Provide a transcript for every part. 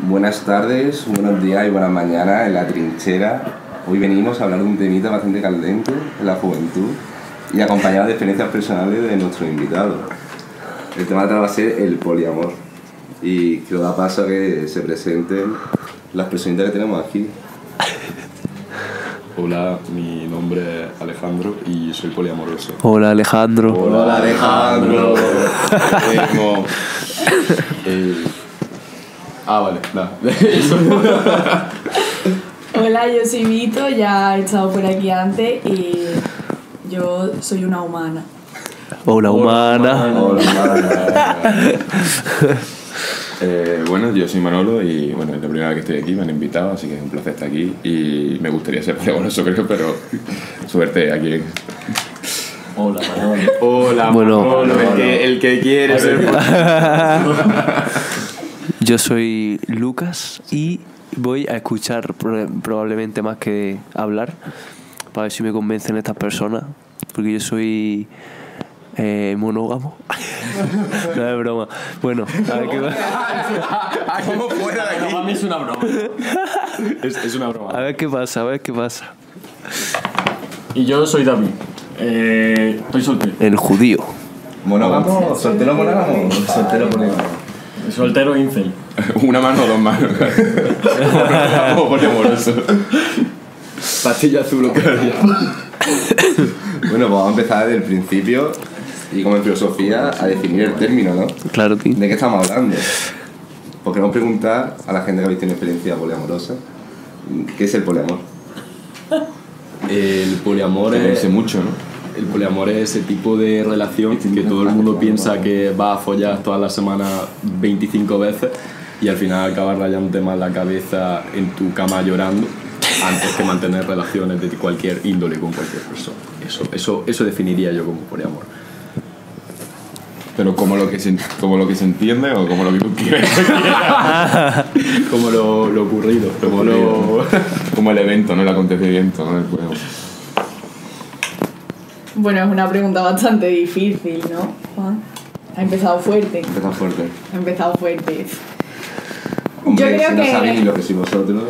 Buenas tardes, buenos días y buenas mañanas en la trinchera. Hoy venimos a hablar de un temita bastante candente en la juventud y acompañado de experiencias personales de nuestros invitados. El tema va a ser el poliamor y que da paso a que se presenten las personitas que tenemos aquí. Hola, mi nombre es Alejandro y soy poliamoroso. Hola Alejandro. Hola Alejandro. Vale, nada. Hola, yo soy Vito, ya he estado por aquí antes y yo soy una humana. Hola humana. Hola, humana. Bueno, yo soy Manolo y bueno, es la primera vez que estoy aquí, me han invitado, así que es un placer estar aquí y me gustaría ser poliamoroso, creo, pero suerte aquí. Hola Manolo. Hola, Bueno, Manolo, el que quiere ser Yo soy Lucas y voy a escuchar probablemente más que hablar para ver si me convencen estas personas, porque yo soy monógamo. No es broma. Bueno, a ver qué va. ¿Cómo fuera de aquí? Para mí es una broma. Es una broma. A ver qué pasa, a ver qué pasa. Y yo soy David. Estoy soltero. El judío. ¿Monógamo? ¿Soltero monógamo? Soltero monógamo. Soltero incel. Una mano o dos manos. Como poliamoroso. Pastilla azul o canaria. Bueno, pues vamos a empezar desde el principio y como en filosofía a definir el término, ¿no? Claro, tío. ¿De qué estamos hablando? Pues queremos preguntar a la gente que habéis tenido experiencia poliamorosa ¿qué es el poliamor? El poliamor Sé mucho, ¿no? el poliamor es ese tipo de relación que todo el mundo piensa que va a follar todas las semanas 25 veces y al final acabas rayándote más la cabeza en tu cama llorando antes que mantener relaciones de cualquier índole con cualquier persona. Eso definiría yo como poliamor. Pero como lo que se entiende o como lo que tú quieres. Como lo ocurrido. Como el evento, ¿no? El acontecimiento, ¿no? El juego. Bueno, es una pregunta bastante difícil, ¿no, Juan? Ha empezado fuerte. Empezar fuerte. Ha empezado fuerte. Hombre, Yo creo si no que- sabéis ni lo que sois vosotros.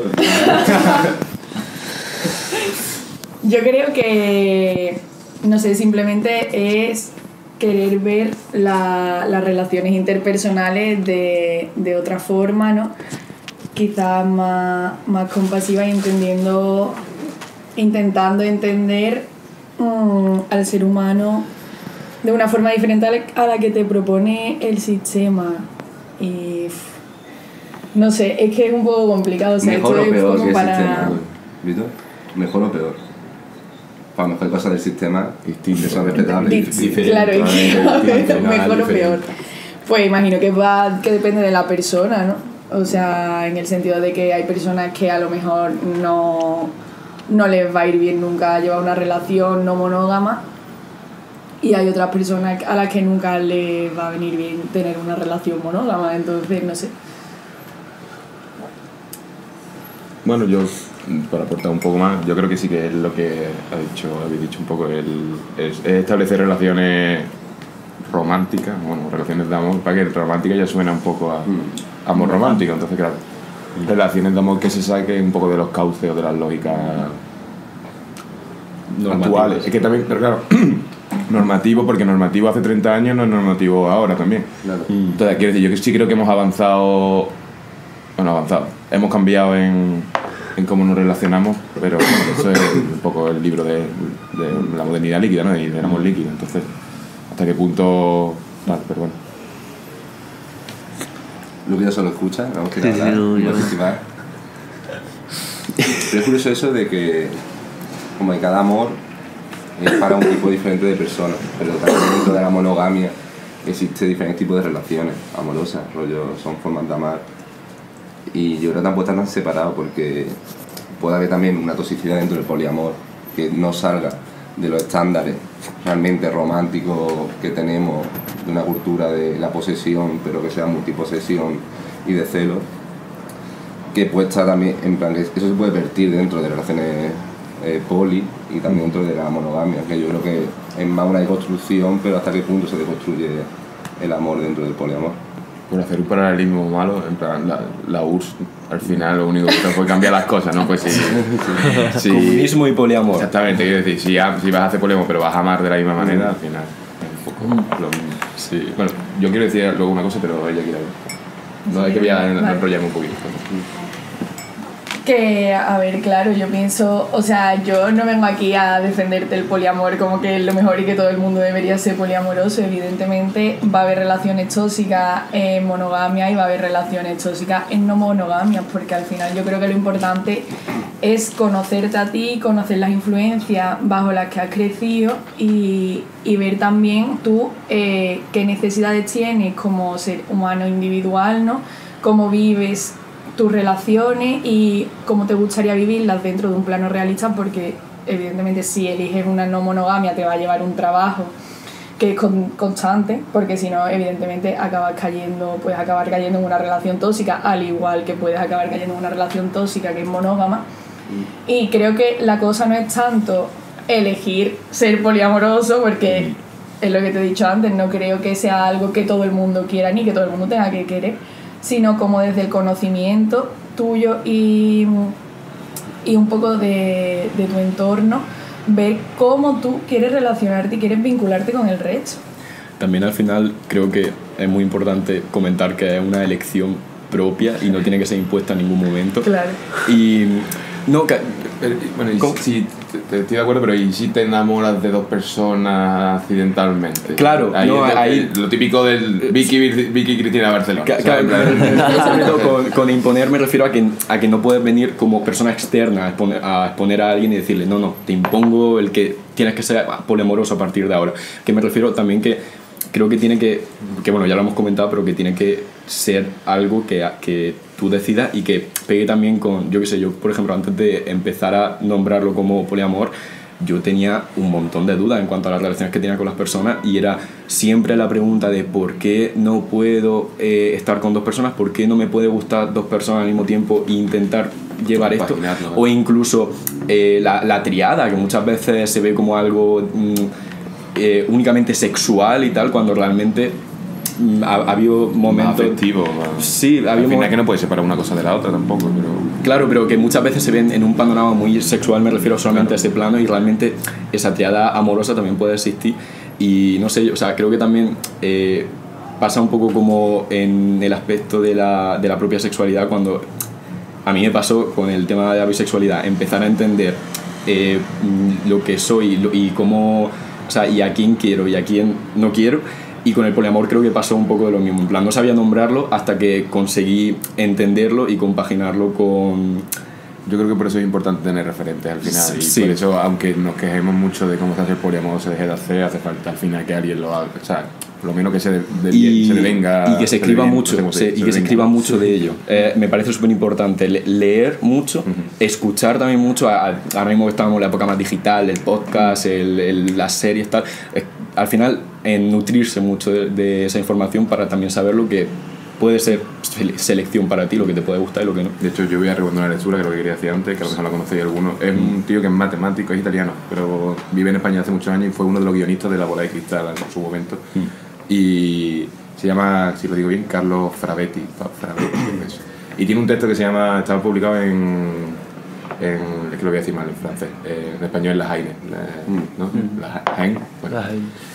Yo creo que, no sé, simplemente es querer ver las relaciones interpersonales de otra forma, ¿no? Quizás más compasiva y intentando entender al ser humano de una forma diferente a la que te propone el sistema. Y no sé, es que es un poco complicado. O sea, Mejor o esto es peor como que el para... sistema, ¿Vito? ¿Mejor o peor? Para mejor cosas del sistema que son respetables. Claro, es que a ver, mejor o diferente. peor. Pues imagino que depende de la persona, ¿no? O sea, en el sentido de que hay personas que a lo mejor no les va a ir bien nunca llevar una relación no monógama y hay otras personas a las que nunca les va a venir bien tener una relación monógama, entonces no sé. Bueno, yo, para aportar un poco más, yo creo que sí que es lo que habéis dicho un poco, es establecer relaciones románticas, bueno, relaciones de amor, para que romántica ya suena un poco a amor romántico, entonces claro, relaciones de amor que se saquen un poco de los cauces o de las lógicas actuales. Es que también, pero claro, normativo, porque normativo hace 30 años no es normativo ahora también. Claro. Entonces, quiero decir, yo sí creo que hemos avanzado, hemos cambiado en cómo nos relacionamos, pero bueno, eso es un poco el libro de la modernidad líquida, ¿no? Y del amor líquido, entonces, ¿hasta qué punto? Vale, pero bueno. Luego ya solo escucha, vamos a Sí, hablar, no, yo- participar. Pero es curioso eso de que, como que cada amor es para un tipo diferente de personas, pero también dentro de la monogamia existe diferentes tipos de relaciones amorosas, rollo, son formas de amar. Y yo creo que tampoco están tan separados porque puede haber también una toxicidad dentro del poliamor que no salga de los estándares realmente románticos que tenemos de una cultura de la posesión, pero que sea multiposesión y de celos, que puede estar también, en plan, que eso se puede vertir dentro de relaciones poli y también dentro de la monogamia, que yo creo que es más una deconstrucción, pero hasta qué punto se deconstruye el amor dentro del poliamor. Por hacer un paralelismo malo, en plan, la URSS al final lo único que te puede cambiar las cosas, ¿no? Pues sí. Comunismo y poliamor. Exactamente, quiero decir, si vas a hacer poliamor pero vas a amar de la misma manera, al final es un poco lo mismo. Sí. Bueno, yo quiero decir luego una cosa, pero ella quiere ver. No, es que voy a enrollarme un poquito. Que, a ver, claro, yo pienso, o sea, yo no vengo aquí a defenderte el poliamor como que es lo mejor y que todo el mundo debería ser poliamoroso. Evidentemente va a haber relaciones tóxicas en monogamia y va a haber relaciones tóxicas en no monogamia, porque al final yo creo que lo importante es conocerte a ti, conocer las influencias bajo las que has crecido y ver también tú qué necesidades tienes como ser humano individual, ¿no? Cómo vives tus relaciones y cómo te gustaría vivirlas dentro de un plano realista, porque evidentemente si eliges una no monogamia te va a llevar un trabajo que es constante, porque si no evidentemente acabar cayendo en una relación tóxica, al igual que puedes acabar cayendo en una relación tóxica que es monógama. Y creo que la cosa no es tanto elegir ser poliamoroso, porque es lo que te he dicho antes, no creo que sea algo que todo el mundo quiera ni que todo el mundo tenga que querer, sino como desde el conocimiento tuyo y un poco de tu entorno, ver cómo tú quieres relacionarte y quieres vincularte con el resto. También al final creo que es muy importante comentar que es una elección propia y no tiene que ser impuesta en ningún momento. Claro. Y no, bueno, sí, estoy de acuerdo, pero ¿y si te enamoras de dos personas accidentalmente? Claro, ahí lo típico del Vicky Cristina Barcelona. Claro, con imponer me refiero a que no puedes venir como persona externa a exponer a alguien y decirle no, te impongo el que tienes que ser poliamoroso a partir de ahora. Que me refiero también que creo que tiene que bueno, ya lo hemos comentado, pero que tiene que ser algo que tú decidas y que pegue también con, yo qué sé, yo por ejemplo antes de empezar a nombrarlo como poliamor, yo tenía un montón de dudas en cuanto a las relaciones que tenía con las personas y era siempre la pregunta de por qué no puedo estar con dos personas, por qué no me puede gustar dos personas al mismo tiempo e intentar llevar esto, o incluso la triada, que muchas veces se ve como algo únicamente sexual y tal, cuando realmente ha habido momentos afectivo, sí, al final que no puedes separar una cosa de la otra tampoco, pero claro, pero que muchas veces se ven en un panorama muy sexual, me refiero solamente a ese plano, y realmente esa triada amorosa también puede existir. Y no sé, o sea, creo que también pasa un poco como en el aspecto de la propia sexualidad, cuando a mí me pasó con el tema de la bisexualidad, empezar a entender lo que soy y cómo, o sea, y a quién quiero y a quién no quiero. Y con el poliamor creo que pasó un poco de lo mismo. En plan, no sabía nombrarlo hasta que conseguí entenderlo y compaginarlo con... Yo creo que por eso es importante tener referentes al final. Sí. Y por eso, aunque nos quejemos mucho de cómo se hace el poliamor, se deje de hacer, hace falta al final que alguien lo haga. O sea, por lo menos que se devenga. Y que se escriba mucho, mucho de ello. Me parece súper importante leer mucho, escuchar también mucho. Ahora mismo estamos en la época más digital, el podcast, las series, tal. Al final, nutrirse mucho de esa información para también saber lo que puede ser selección para ti, lo que te puede gustar y lo que no. De hecho, yo voy a recomendar una lectura, que es lo que quería decir antes, que a lo mejor la conocéis alguno. Es un tío que es matemático, es italiano, pero vive en España hace muchos años y fue uno de los guionistas de La Bola de Cristal en su momento. Y se llama, si lo digo bien, Carlos Frabetti. Y tiene un texto que se llama, estaba publicado es que lo voy a decir mal en francés, en español es La Haine, ¿no? La Haine, bueno.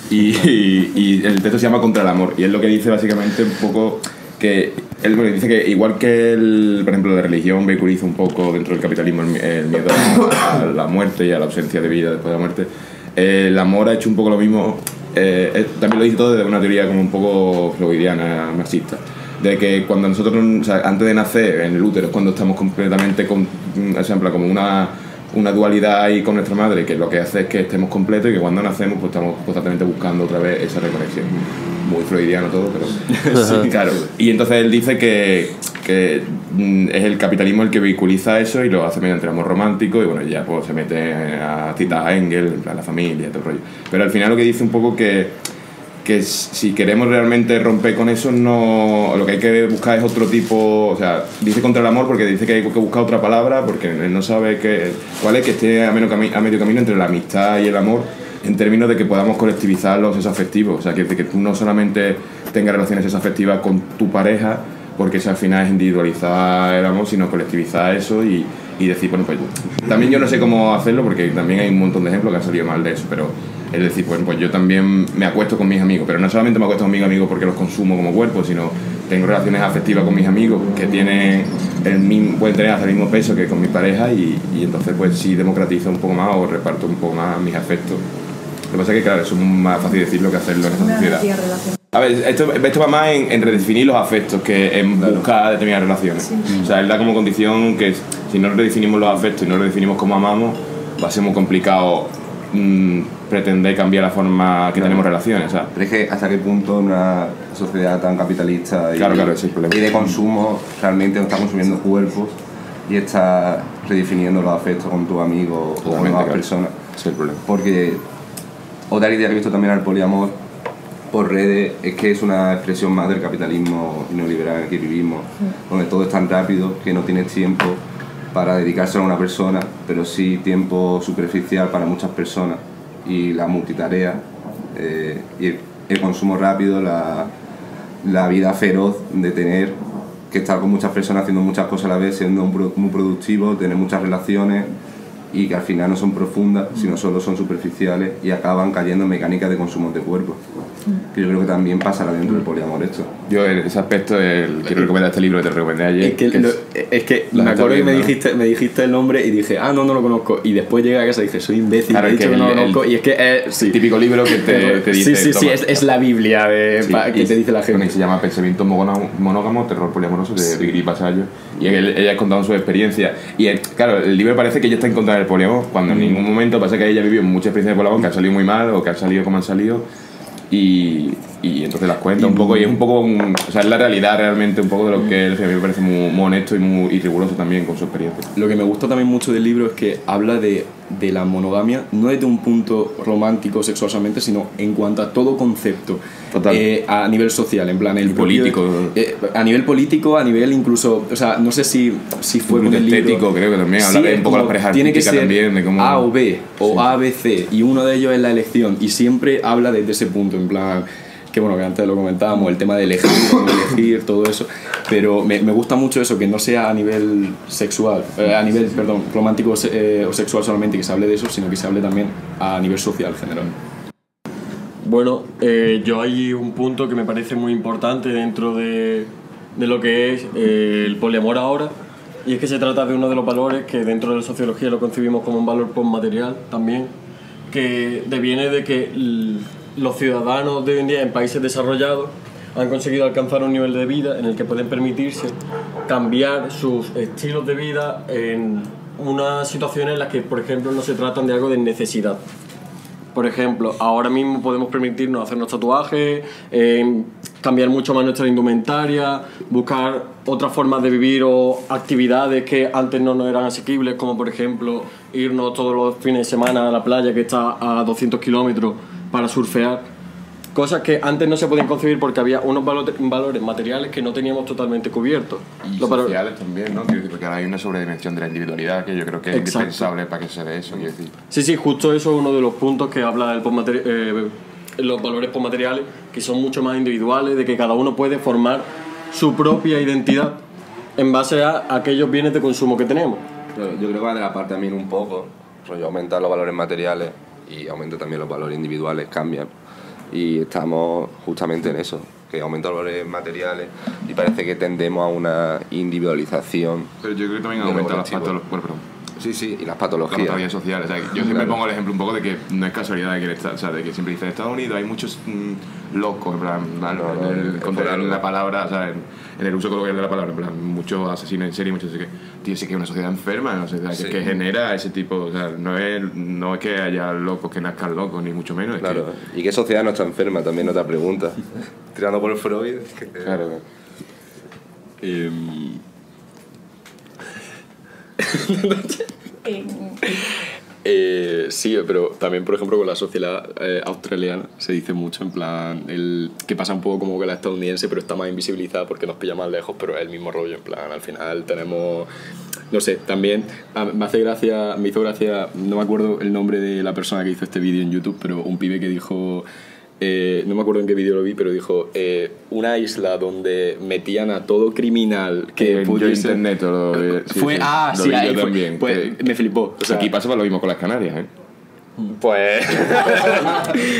Y el texto se llama Contra el amor, y es lo que dice básicamente un poco que él dice que igual que por ejemplo la religión vehiculiza un poco dentro del capitalismo el miedo a la muerte y a la ausencia de vida después de la muerte, el amor ha hecho un poco lo mismo. También lo dice todo desde una teoría como un poco freudiana, marxista, de que cuando nosotros, o sea, antes de nacer en el útero es cuando estamos completamente o sea, como una dualidad ahí con nuestra madre, que lo que hace es que estemos completos, y que cuando nacemos pues estamos constantemente buscando otra vez esa reconexión. Muy freudiano todo, pero sí, claro. Y entonces él dice que es el capitalismo el que vehiculiza eso y lo hace mediante el amor romántico, y bueno, ya pues se mete a citar a Engels, en plan la familia y todo el rollo. Pero al final lo que dice un poco que si queremos realmente romper con eso, no, lo que hay que buscar es otro tipo, o sea, dice contra el amor porque dice que hay que buscar otra palabra, porque él no sabe cuál es, que esté a medio camino entre la amistad y el amor, en términos de que podamos colectivizar los sexoafectivos. O sea, que tú no solamente tengas relaciones sexoafectivas con tu pareja, porque eso al final es individualizar el amor, sino colectivizar eso y decir, bueno, pues también yo no sé cómo hacerlo, porque también hay un montón de ejemplos que han salido mal de eso, pero es decir, bueno, pues yo también me acuesto con mis amigos, pero no solamente me acuesto con mis amigos porque los consumo como cuerpo, sino tengo relaciones afectivas con mis amigos que tienen pueden tener hasta el mismo peso que con mi pareja y entonces pues sí democratizo un poco más o reparto un poco más mis afectos. Lo que pasa es que, claro, eso es más fácil decirlo que hacerlo en esta sociedad. A ver, esto va más en redefinir los afectos que en buscar determinadas relaciones. Sí. O sea, él da como condición que si no redefinimos los afectos y no redefinimos cómo amamos, va a ser muy complicado pretender cambiar la forma que tenemos relaciones. ¿Sabes? Pero es que hasta qué punto una sociedad tan capitalista y, claro, ese es el problema. Y de consumo realmente no está consumiendo cuerpos y está redefiniendo los afectos con tu amigo o con nuevas personas. Ese es el problema. Porque otra idea que he visto también al poliamor por redes es que es una expresión más del capitalismo neoliberal en el que vivimos, donde todo es tan rápido que no tienes tiempo para dedicarse a una persona, pero sí tiempo superficial para muchas personas, y la multitarea y el consumo rápido, la vida feroz de tener que estar con muchas personas haciendo muchas cosas a la vez, siendo muy productivo, tener muchas relaciones y que al final no son profundas, sino solo son superficiales y acaban cayendo en mecánicas de consumo de cuerpo. Que yo creo que también pasará dentro del poliamor esto. Yo en ese aspecto quiero recomendar este libro que te recomendé ayer. Es que me acuerdo que me dijiste el nombre y dije, no lo conozco. Y después llegué a casa y dije, soy imbécil, claro, he dicho que no lo conozco. Y es que es típico libro que te dice... Sí, es la Biblia que te dice la gente. Se llama Pensamiento monógamo, terror poliamoroso, de Vigri Pasallo. Y ella ha contado su experiencia. Y claro, el libro parece que ella está en contra del poliamor, cuando en ningún momento pasa que ella ha vivido mucha experiencia de poliamor que han salido muy mal o que han salido como han salido. Y entonces las cuenta un poco y es un poco o sea, es la realidad realmente un poco de lo que él, a mí me parece muy honesto y riguroso también con su experiencia. Lo que me gusta también mucho del libro es que habla de la monogamia no desde un punto romántico sexual solamente, sino en cuanto a todo concepto. Total. A nivel social, en plan el político, a nivel político, a nivel incluso, o sea, no sé si fue con el estético, libro, creo que también habla de un poco las parejas tiene que ser también, de cómo... A o B o A, B, C, y uno de ellos es la elección, y siempre habla desde ese punto, en plan que bueno, que antes lo comentábamos, el tema de elegir, todo eso, pero me gusta mucho eso, que no sea a nivel sexual, romántico o sexual solamente, que se hable de eso, sino que se hable también a nivel social general. Bueno, yo hay un punto que me parece muy importante dentro de lo que es el poliamor ahora, y es que se trata de uno de los valores que dentro de la sociología lo concebimos como un valor postmaterial también, que deviene de que los ciudadanos de hoy en día en países desarrollados han conseguido alcanzar un nivel de vida en el que pueden permitirse cambiar sus estilos de vida en unas situaciones en las que, por ejemplo, no se tratan de algo de necesidad. Por ejemplo, ahora mismo podemos permitirnos hacernos tatuajes, cambiar mucho más nuestra indumentaria, buscar otras formas de vivir o actividades que antes no nos eran asequibles, como por ejemplo irnos todos los fines de semana a la playa que está a 200 kilómetros para surfear. Cosas que antes no se podían concebir porque había unos valores materiales que no teníamos totalmente cubiertos. Y los sociales también, ¿no? Porque ahora hay una sobredimensión de la individualidad que yo creo que es indispensable para que se dé eso. Quiero decir. Sí, justo eso es uno de los puntos que habla los valores postmateriales, que son mucho más individuales, de que cada uno puede formar su propia identidad en base a aquellos bienes de consumo que tenemos. Yo creo que va de la parte también un poco, rollo, aumentar los valores materiales y aumenta también los valores individuales, cambian. Y estamos justamente en eso, que aumenta los valores materiales y parece que tendemos a una individualización. Pero yo creo que también aumenta las patologías. Sí, y las patologías. Las patologías sociales. O sea, yo siempre pongo el ejemplo un poco de que no es casualidad de que, o sea, de que siempre dicen en Estados Unidos hay muchos locos, en plan, en la palabra, o sea, en el uso coloquial de la palabra, en plan, muchos asesinos en serie, muchos así que, tío, sí que es una sociedad enferma, no sé, que genera ese tipo, o sea, no es que haya locos que nazcan locos, ni mucho menos. Claro, ¿y qué sociedad no está enferma? También otra pregunta. Tirando por el Freud. Claro. Sí, pero también, por ejemplo, con la sociedad australiana se dice mucho, en plan, que pasa un poco como que la estadounidense, pero está más invisibilizada porque nos pilla más lejos, pero es el mismo rollo, en plan, al final tenemos... No sé, también me hizo gracia, no me acuerdo el nombre de la persona que hizo este vídeo en YouTube, pero un pibe que dijo... no me acuerdo en qué vídeo lo vi, pero dijo una isla donde metían a todo criminal que pudiese... internet lo fue, sí, ahí yo fue. también. Pues me flipó. O sea, Aquí pasaba lo mismo con las Canarias, ¿eh? Pues...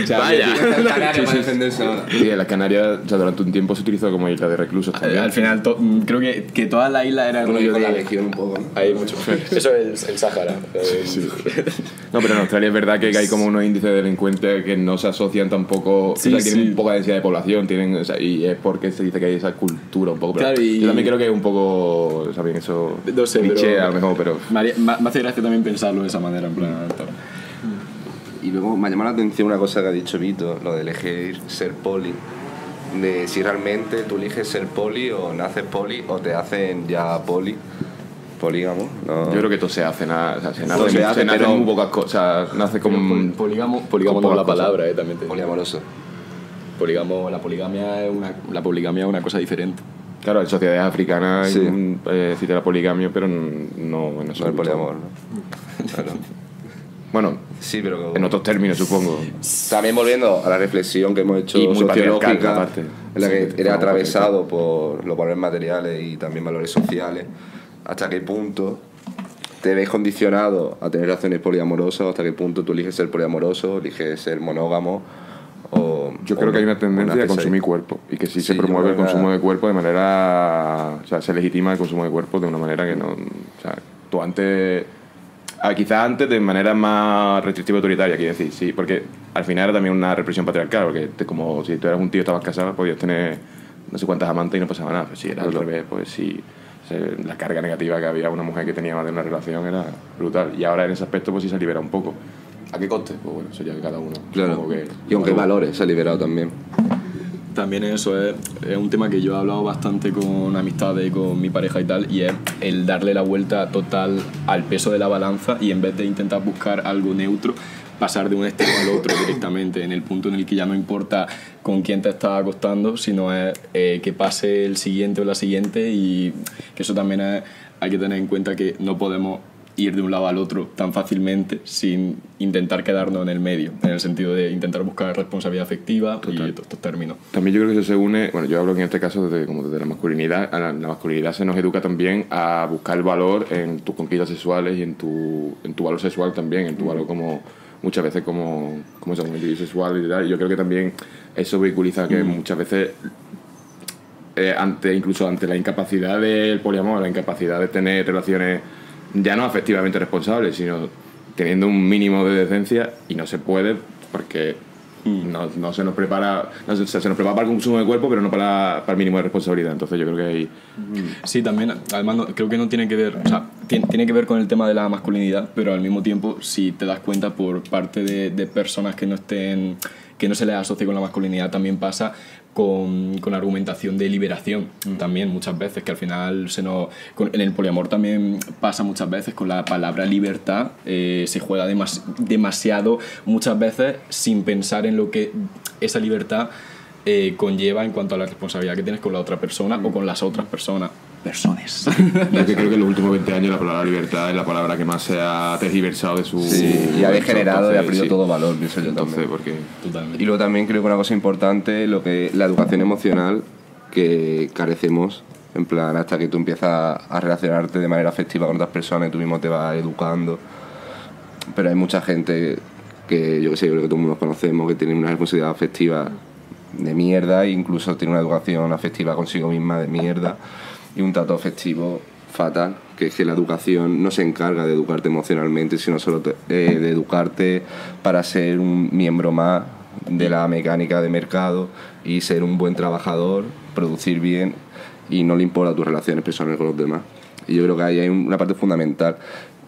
Vaya. Para defenderse ahora. Sí, en las Canarias, o sea, durante un tiempo se utilizó como isla de reclusos también. Al final, creo que todas las islas eran... Bueno, y con la de- legión un poco, ¿no? Hay mucho. Eso es el Sáhara. No, pero en Australia es verdad que hay como unos índices de delincuentes que no se asocian tampoco, Sí, o sea, tienen sí. poca densidad de población, tienen, o sea, y es porque se dice que hay esa cultura un poco. Pero Claro, y- yo también creo que es un poco, también eso, No sé, cliché pero- a lo mejor, pero... Me hace gracia también pensarlo de esa manera, en plan... Y luego me ha llamado la atención una cosa que ha dicho Vito, lo de elegir ser poli. De si realmente tú eliges ser poli o naces poli o te hacen ya polígamo. No. Yo creo que todo se hace, o sea, se Todo nace, se hace, nace pero- muy pocas cosas, nace como... Polígamo con no es pocas la cosas. palabra, también te digo. Poliamoroso. La poligamia es una cosa diferente. Claro, en sociedades africanas Sí. existe la poligamia, pero no en No el absoluto. poliamor, ¿no? Claro. Bueno, Sí, pero en otros términos, supongo. también volviendo a la reflexión que hemos hecho Y muy patriarcal, sociológica, aparte. en la Sí, que de eres forma atravesado por los valores materiales y también valores sociales, hasta qué punto te ves condicionado a tener relaciones poliamorosas, o hasta qué punto tú eliges ser poliamoroso, eliges ser monógamo o... Yo o creo que hay no, una tendencia o a naces ahí. consumir cuerpo y que sí, Sí, se yo promueve el creo que consumo de cuerpo de manera... O sea, se legitima el consumo de cuerpo de una manera que no... O sea, tú antes... quizás antes de manera más restrictiva y autoritaria, quiero decir, sí, porque al final era también una represión patriarcal, porque como si tú eras un tío y estabas casado, podías tener no sé cuántas amantes y no pasaba nada. Pues si era al revés, pues sí, la carga negativa que había una mujer que tenía más de una relación era brutal. Y ahora en ese aspecto pues sí se libera un poco. ¿A qué coste? Pues bueno, eso ya cada uno. Claro, Supongo que- y aunque hay valores, se ha liberado también. También eso es un tema que yo he hablado bastante con amistades y con mi pareja y tal, y es el darle la vuelta total al peso de la balanza y en vez de intentar buscar algo neutro, pasar de un extremo al otro directamente, en el punto en el que ya no importa con quién te estás acostando, sino es que pase el siguiente o la siguiente, y que eso también hay que tener en cuenta que no podemos ir de un lado al otro tan fácilmente sin intentar quedarnos en el medio, en el sentido de intentar buscar responsabilidad afectiva y todos estos términos. También yo creo que eso se une, bueno, yo hablo en este caso desde la masculinidad. A la masculinidad se nos educa también a buscar el valor en tus conquistas sexuales y en tu valor sexual también, en tu valor como muchas veces como esa mujer sexual y tal. Y yo creo que también eso vehiculiza que muchas veces incluso ante la incapacidad del poliamor, la incapacidad de tener relaciones ya no afectivamente responsables, sino teniendo un mínimo de decencia, y no se puede porque no se nos prepara, se nos prepara para el consumo de cuerpo, pero no para el mínimo de responsabilidad. Entonces yo creo que hay... Sí, también, además creo que no tiene que ver, o sea, tiene que ver con el tema de la masculinidad, pero al mismo tiempo, si te das cuenta por parte de personas que no se les asocie con la masculinidad, también pasa con argumentación de liberación también muchas veces, que al final en el poliamor también pasa muchas veces con la palabra libertad, se juega demasiado muchas veces sin pensar en lo que esa libertad conlleva en cuanto a la responsabilidad que tienes con la otra persona o con las otras personas. Yo que creo que en los últimos 20 años la palabra libertad es la palabra que más se ha tergiversado de su... Sí, y ha degenerado y ha perdido sí. todo valor, pienso yo Entonces, también. porque... Totalmente. Y luego también creo que una cosa importante, la educación emocional que carecemos, en plan, hasta que tú empiezas a relacionarte de manera afectiva con otras personas y tú mismo te vas educando. Pero hay mucha gente que, yo creo que todo el mundo conocemos, que tiene una responsabilidad afectiva de mierda e incluso tiene una educación afectiva consigo misma de mierda y un trato afectivo fatal, que es que la educación no se encarga de educarte emocionalmente, sino solo de educarte para ser un miembro más de la mecánica de mercado y ser un buen trabajador, producir bien, y no le importa tus relaciones personales con los demás. Y yo creo que ahí hay una parte fundamental,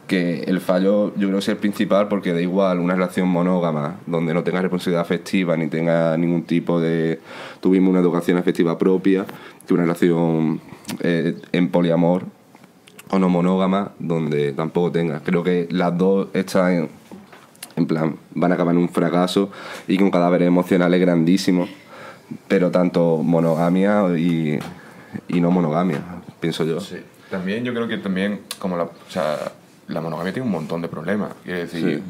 que el fallo yo creo que es el principal, porque da igual una relación monógama donde no tengas responsabilidad afectiva ni tengas ningún tipo de... Tuvimos una educación afectiva propia, que una relación en poliamor o no monógama donde tampoco tengas. Creo que las dos están En plan, van a acabar en un fracaso y con cadáveres emocionales grandísimos. Pero tanto monogamia y no monogamia, pienso yo. Sí. También yo creo que también, como la monogamia tiene un montón de problemas. Quiere decir,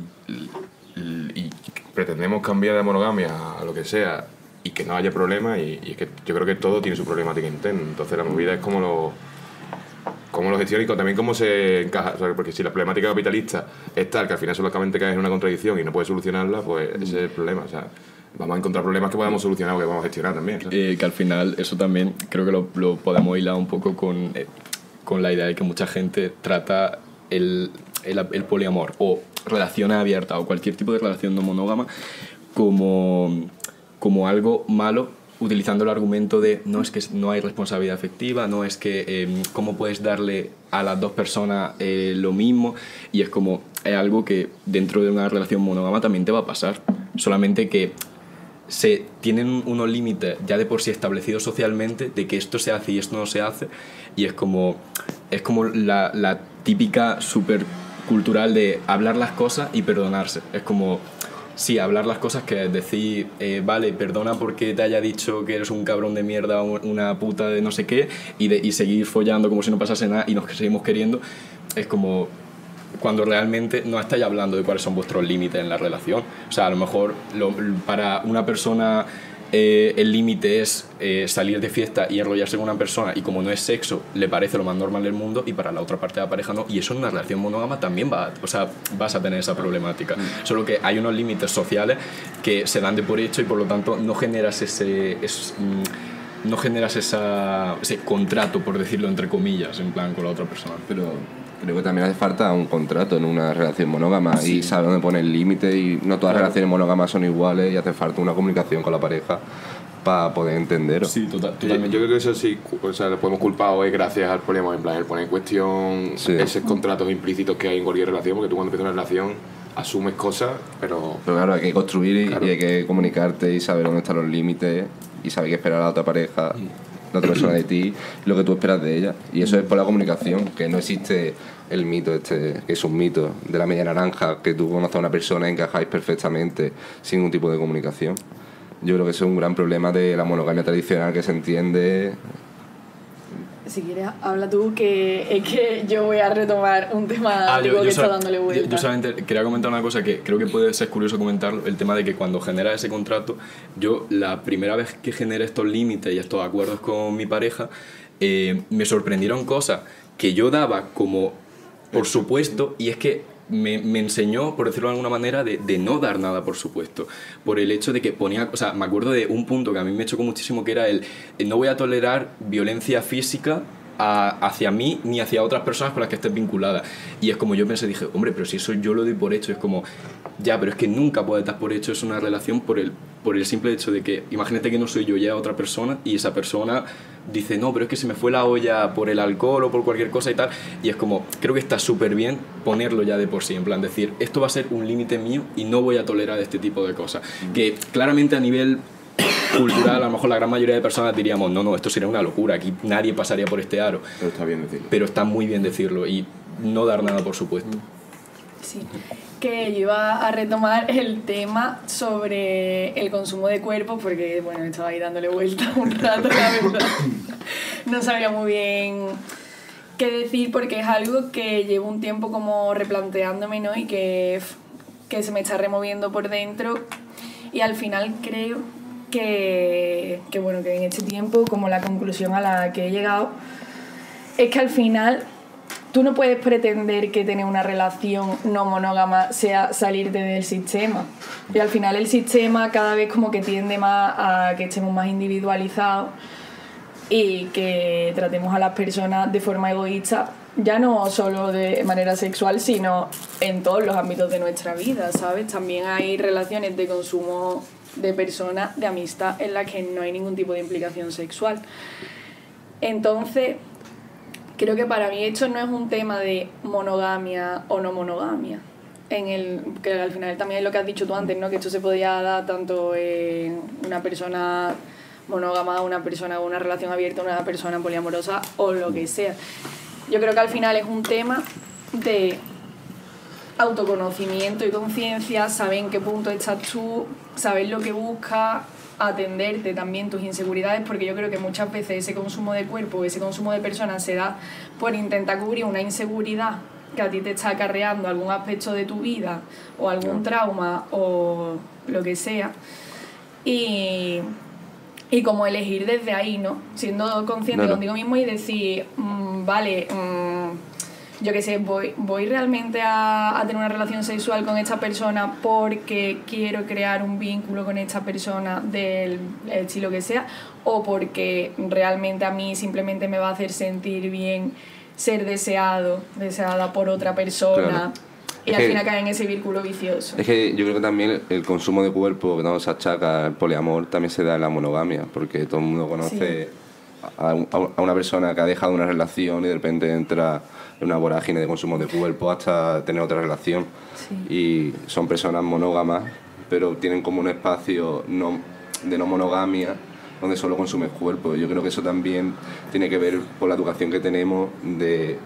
y pretendemos cambiar de monogamia a lo que sea y que no haya problemas, y es que yo creo que todo tiene su problemática interna. Entonces la movida es cómo lo gestiona y también cómo se encaja. O sea, porque si la problemática capitalista es tal que al final solamente caes en una contradicción y no puedes solucionarla, pues ese es el problema. O sea, vamos a encontrar problemas que podamos solucionar o que vamos a gestionar también. Que al final eso también creo que lo podemos hilar un poco con la idea de que mucha gente trata el poliamor o relaciones abiertas o cualquier tipo de relación no monógama como algo malo, utilizando el argumento de no es que no hay responsabilidad afectiva, no es que cómo puedes darle a las dos personas lo mismo, y es como es algo que dentro de una relación monógama también te va a pasar, solamente que se tienen unos límites ya de por sí establecidos socialmente de que esto se hace y esto no se hace, y es como la típica super cultural de hablar las cosas y perdonarse. Es como, sí, hablar las cosas, que es decir, vale, perdona porque te haya dicho que eres un cabrón de mierda, una puta de no sé qué, y seguir follando como si no pasase nada y nos seguimos queriendo. Es como cuando realmente no estáis hablando de cuáles son vuestros límites en la relación. O sea, a lo mejor para una persona el límite es salir de fiesta y enrollarse con una persona, y como no es sexo, le parece lo más normal del mundo, y para la otra parte de la pareja no. Y eso en una relación monógama también vas a tener esa problemática. Solo que hay unos límites sociales que se dan de por hecho y por lo tanto no generas ese contrato, por decirlo entre comillas, en plan con la otra persona. Pero creo que también hace falta un contrato en una relación monógama, y saber dónde poner el límite, y no todas las relaciones monógamas son iguales, y hace falta una comunicación con la pareja para poder entenderlo. Sí, totalmente. Yo creo que eso sí, o sea, lo podemos culpar hoy gracias al poliamor, en plan, el poner en cuestión esos contratos implícitos que hay en cualquier relación, porque tú cuando empiezas una relación asumes cosas, pero claro, hay que construir y hay que comunicarte y saber dónde están los límites y saber qué esperar a la otra pareja, la otra persona de ti, lo que tú esperas de ella. Y eso es por la comunicación, que no existe el mito que es un mito de la media naranja, que tú conoces a una persona y encajáis perfectamente sin ningún tipo de comunicación. Yo creo que eso es un gran problema de la monogamia tradicional, que se entiende. Si quieres, habla tú, que es que yo voy a retomar un tema que está dándole vuelta. Yo solamente quería comentar una cosa que creo que puede ser curioso comentarlo, el tema de que cuando genera ese contrato, yo la primera vez que generé estos límites y estos acuerdos con mi pareja, me sorprendieron cosas que yo daba como por supuesto, y es que me enseñó, por decirlo de alguna manera, de no dar nada por supuesto, por el hecho de que ponía, o sea, me acuerdo de un punto que a mí me chocó muchísimo, que era no voy a tolerar violencia física hacia mí ni hacia otras personas con las que estés vinculada. Y es como yo pensé, dije, hombre, pero si eso yo lo doy por hecho, es como, ya, pero es que nunca puedes dar por hecho es una relación por el simple hecho de que, imagínate que no soy yo ya otra persona, y esa persona dice, no, pero es que se me fue la olla por el alcohol o por cualquier cosa y tal, y es como, creo que está súper bien ponerlo ya de por sí, en plan decir, esto va a ser un límite mío y no voy a tolerar este tipo de cosas, que claramente a nivel cultural a lo mejor la gran mayoría de personas diríamos, no, esto sería una locura, aquí nadie pasaría por este aro, pero está bien decirlo. Pero está muy bien decirlo y no dar nada por supuesto. Sí, que yo iba a retomar el tema sobre el consumo de cuerpos, porque bueno, estaba ahí dándole vuelta un rato, la verdad. No sabía muy bien qué decir, porque es algo que llevo un tiempo como replanteándome, ¿no? Y que se me está removiendo por dentro, y al final creo que bueno, que en este tiempo, como la conclusión a la que he llegado es que al final tú no puedes pretender que tener una relación no monógama sea salirte del sistema, y al final el sistema cada vez como que tiende más a que estemos más individualizados y que tratemos a las personas de forma egoísta, ya no solo de manera sexual, sino en todos los ámbitos de nuestra vida, ¿sabes? También hay relaciones de consumo de personas, de amistad, en las que no hay ningún tipo de implicación sexual. Entonces, creo que para mí esto no es un tema de monogamia o no monogamia, que al final también es lo que has dicho tú antes, ¿no? Que esto se podía dar tanto en una persona monógama, una persona con una relación abierta, una persona poliamorosa o lo que sea. Yo creo que al final es un tema de autoconocimiento y conciencia, saber en qué punto estás tú, saber lo que buscas, atenderte también tus inseguridades, porque yo creo que muchas veces ese consumo de cuerpo, ese consumo de personas se da por intentar cubrir una inseguridad que a ti te está acarreando algún aspecto de tu vida o algún trauma o lo que sea. Y como elegir desde ahí, ¿no? Siendo consciente contigo mismo y decir, vale, yo qué sé, voy realmente a tener una relación sexual con esta persona porque quiero crear un vínculo con esta persona del estilo que sea, o porque realmente a mí simplemente me va a hacer sentir bien ser deseada por otra persona. Claro. Y al final cae en ese vínculo vicioso. Es que yo creo que también el consumo de cuerpo que no se achaca al poliamor también se da en la monogamia, porque todo el mundo conoce a una persona que ha dejado una relación y de repente entra en una vorágine de consumo de cuerpo hasta tener otra relación. Sí. Y son personas monógamas, pero tienen como un espacio de no monogamia donde solo consumes cuerpo. Yo creo que eso también tiene que ver con la educación que tenemos, de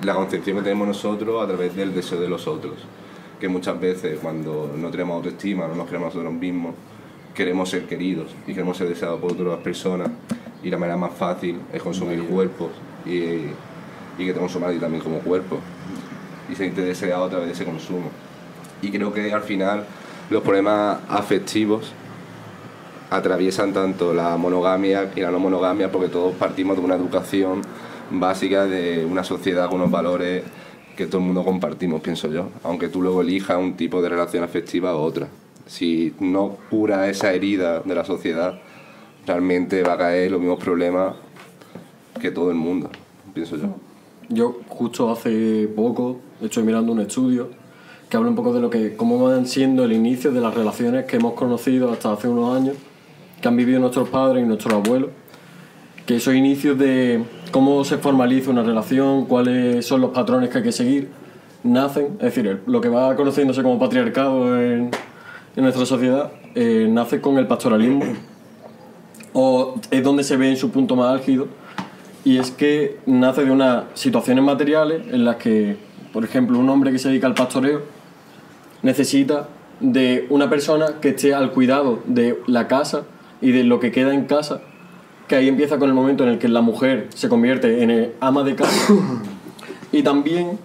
la concepción que tenemos nosotros a través del deseo de los otros, que muchas veces cuando no tenemos autoestima, no nos queremos a nosotros mismos, queremos ser queridos y queremos ser deseados por otras personas, y la manera más fácil es consumir cuerpos y que te consuman a ti también como cuerpo y sentirte deseado a través de ese consumo. Y creo que al final los problemas afectivos atraviesan tanto la monogamia y la no monogamia, porque todos partimos de una educación básica de una sociedad con unos valores que todo el mundo compartimos, pienso yo, aunque tú luego elijas un tipo de relación afectiva u otra. Si no cura esa herida de la sociedad, realmente va a caer los mismos problemas que todo el mundo, pienso yo. Yo justo hace poco estoy mirando un estudio que habla un poco de cómo van siendo el inicio de las relaciones que hemos conocido hasta hace unos años, que han vivido nuestros padres y nuestros abuelos, que esos inicios de cómo se formaliza una relación, cuáles son los patrones que hay que seguir, nacen, es decir, lo que va conociéndose como patriarcado en nuestra sociedad, nace con el pastoralismo, o es donde se ve en su punto más álgido, y es que nace de unas situaciones materiales en las que, por ejemplo, un hombre que se dedica al pastoreo necesita de una persona que esté al cuidado de la casa y de lo que queda en casa, que ahí empieza con el momento en el que la mujer se convierte en el ama de casa, y también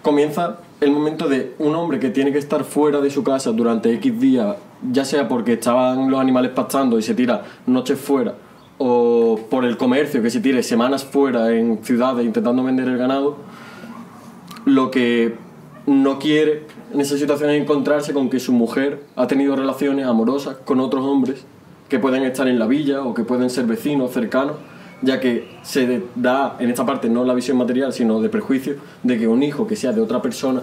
comienza el momento de un hombre que tiene que estar fuera de su casa durante X días, ya sea porque estaban los animales pastando y se tira noches fuera, o por el comercio que se tire semanas fuera en ciudades intentando vender el ganado. Lo que no quiere en esa situación es encontrarse con que su mujer ha tenido relaciones amorosas con otros hombres que pueden estar en la villa o que pueden ser vecinos cercanos, ya que se da en esta parte no la visión material sino de prejuicio de que un hijo que sea de otra persona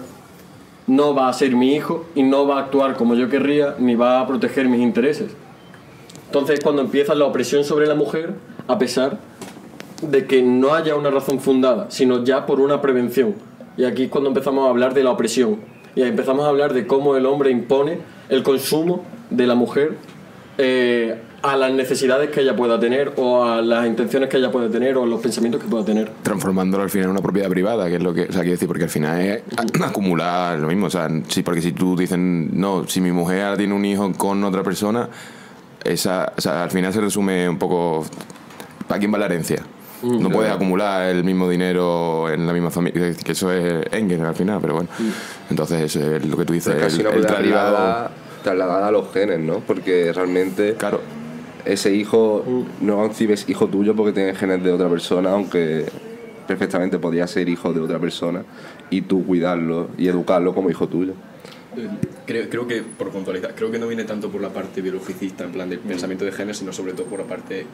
no va a ser mi hijo y no va a actuar como yo querría ni va a proteger mis intereses. Entonces cuando empieza la opresión sobre la mujer, a pesar de que no haya una razón fundada, sino ya por una prevención. Y aquí es cuando empezamos a hablar de la opresión. Y ahí empezamos a hablar de cómo el hombre impone el consumo de la mujer a las necesidades que ella pueda tener, o a las intenciones que ella pueda tener, o a los pensamientos que pueda tener. Transformándolo al final en una propiedad privada, que es lo que, o sea, quiero decir, porque al final es acumular lo mismo, o sea, sí, porque si tú dices, no, si mi mujer ahora tiene un hijo con otra persona, o sea, al final se resume un poco, ¿para quién va la herencia? No puedes acumular el mismo dinero en la misma familia, que eso es Engels al final, pero bueno. Entonces eso es lo que tú dices, casi una el traslado trasladada a los genes, ¿no? Porque realmente claro, ese hijo no concibes hijo tuyo porque tiene genes de otra persona, aunque perfectamente podría ser hijo de otra persona, y tú cuidarlo y educarlo como hijo tuyo. Creo que, por puntualizar, creo que no viene tanto por la parte biologicista, en plan del pensamiento de género, sino sobre todo por la parte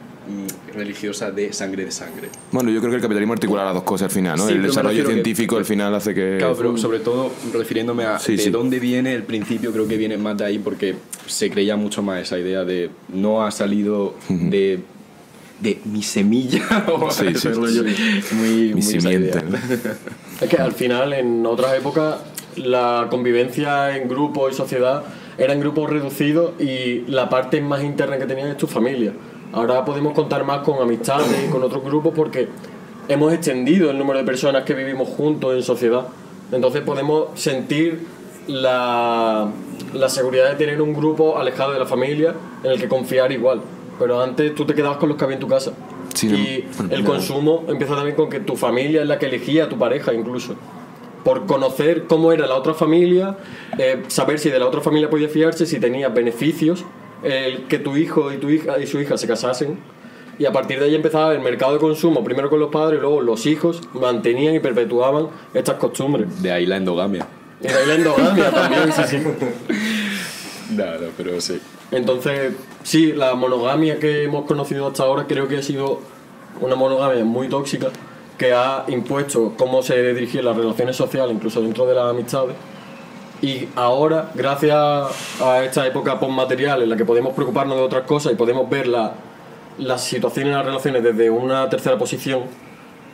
religiosa de sangre. Bueno, yo creo que el capitalismo articula las dos cosas al final, ¿no? Sí, el pero me desarrollo refiero científico que al final hace que... Claro, pero sobre todo refiriéndome a Sí, de sí. dónde viene el principio, creo que viene más de ahí, porque se creía mucho más esa idea de no ha salido de mi semilla o Sí, sí, ese rollo. Muy esa simiente, idea. ¿no? Es que al final, en otras épocas, la convivencia en grupo y sociedad era en grupos reducidos y la parte más interna que tenías es tu familia. Ahora podemos contar más con amistades y con otros grupos porque hemos extendido el número de personas que vivimos juntos en sociedad. Entonces podemos sentir la seguridad de tener un grupo alejado de la familia en el que confiar igual. Pero antes tú te quedabas con los que había en tu casa. Sí, Y el consumo empieza también con que tu familia es la que elegía a tu pareja incluso. Por conocer cómo era la otra familia, saber si de la otra familia podía fiarse, si tenía beneficios, que tu hijo y tu hija y su hija se casasen. Y a partir de ahí empezaba el mercado de consumo, primero con los padres, luego los hijos mantenían y perpetuaban estas costumbres. De ahí la endogamia. Y de ahí la endogamia también, sí, sí. No, pero sí. Entonces, sí, la monogamia que hemos conocido hasta ahora creo que ha sido una monogamia muy tóxica, que ha impuesto cómo se dirigían las relaciones sociales, incluso dentro de las amistades. Y ahora, gracias a esta época postmaterial en la que podemos preocuparnos de otras cosas y podemos ver las situaciones y las relaciones desde una tercera posición,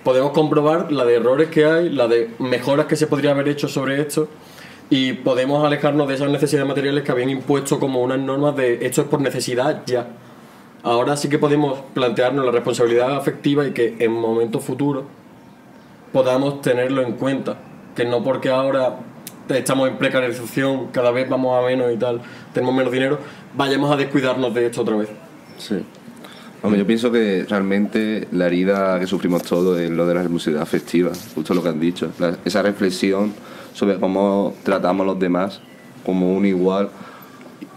podemos comprobar la de errores que hay, la de mejoras que se podría haber hecho sobre esto, y podemos alejarnos de esas necesidades materiales que habían impuesto como unas normas de esto es por necesidad ya. Ahora sí que podemos plantearnos la responsabilidad afectiva y que en momentos futuros podamos tenerlo en cuenta, que no porque ahora estamos en precarización, cada vez vamos a menos y tal, tenemos menos dinero, vayamos a descuidarnos de esto otra vez. Sí. Hombre, yo pienso que realmente la herida que sufrimos todos es lo de la responsabilidad afectiva, justo lo que han dicho. Esa reflexión sobre cómo tratamos a los demás como un igual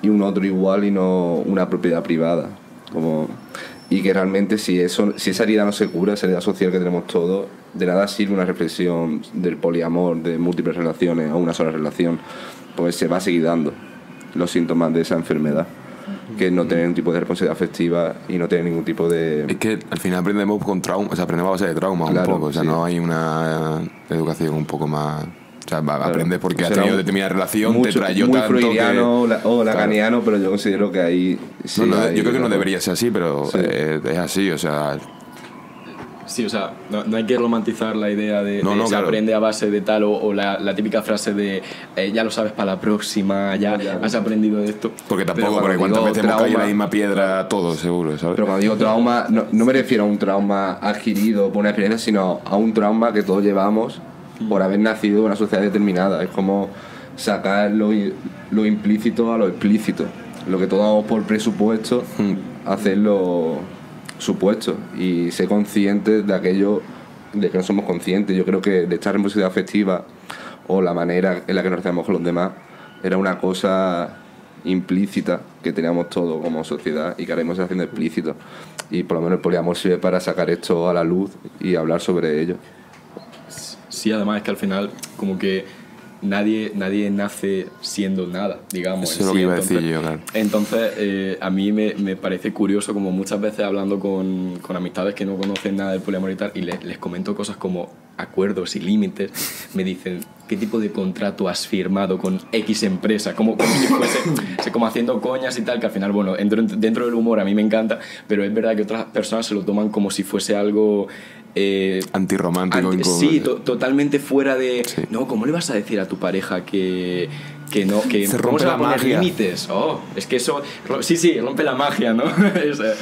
y un otro igual y no una propiedad privada. Y que realmente si esa herida no se cura, esa herida social que tenemos todos, de nada sirve una reflexión del poliamor, de múltiples relaciones o una sola relación, pues se va a seguir dando los síntomas de esa enfermedad, que es no tener ningún tipo de responsabilidad afectiva y no tener ningún tipo de... Es que al final aprendemos con trauma, o sea, aprendemos a base de trauma, Claro, un poco, o sea, sí. no hay una educación un poco más... O sea, aprendes porque has Será tenido determinada relación, te trayó muy tanto freudiano que... o lacaniano, pero yo considero que ahí... Sí, No, hay- yo creo que no debería ser así, pero Sí. es así, o sea... Sí, o sea, no hay que romantizar la idea de No, se claro. aprende a base de tal o la típica frase de ya lo sabes para la próxima, ya has aprendido de esto. Porque tampoco, Pero porque cuando cuántas digo veces hemos caído en la trauma- misma piedra todos, seguro, ¿sabes? Pero cuando digo trauma, no me refiero a un trauma adquirido por una experiencia, sino a un trauma que todos llevamos por haber nacido en una sociedad determinada. Es como sacar lo implícito a lo explícito. Lo que todos damos por presupuesto, hacerlo supuesto. Y ser conscientes de aquello de que no somos conscientes. Yo creo que de esta responsabilidad afectiva o la manera en la que nos hacemos con los demás era una cosa implícita que teníamos todos como sociedad y que ahora mismo se está haciendo explícito. Y por lo menos el poliamor sirve para sacar esto a la luz y hablar sobre ello. Sí, además es que al final como que nadie nace siendo nada, digamos. Eso es lo que iba a decir yo, claro. Entonces, a mí me parece curioso, como muchas veces hablando con amistades que no conocen nada del poliamor y tal, y les comento cosas como acuerdos y límites, me dicen, ¿qué tipo de contrato has firmado con X empresa? Como si fuese como haciendo coñas y tal, que al final, bueno, dentro del humor a mí me encanta, pero es verdad que otras personas se lo toman como si fuese algo... Antirromántico. sí, totalmente fuera de... Sí. No, ¿cómo le vas a decir a tu pareja que no, que Se ¿cómo rompe se va a la poner magia. límites? Oh, es que eso... Sí, rompe la magia, ¿no? O sea,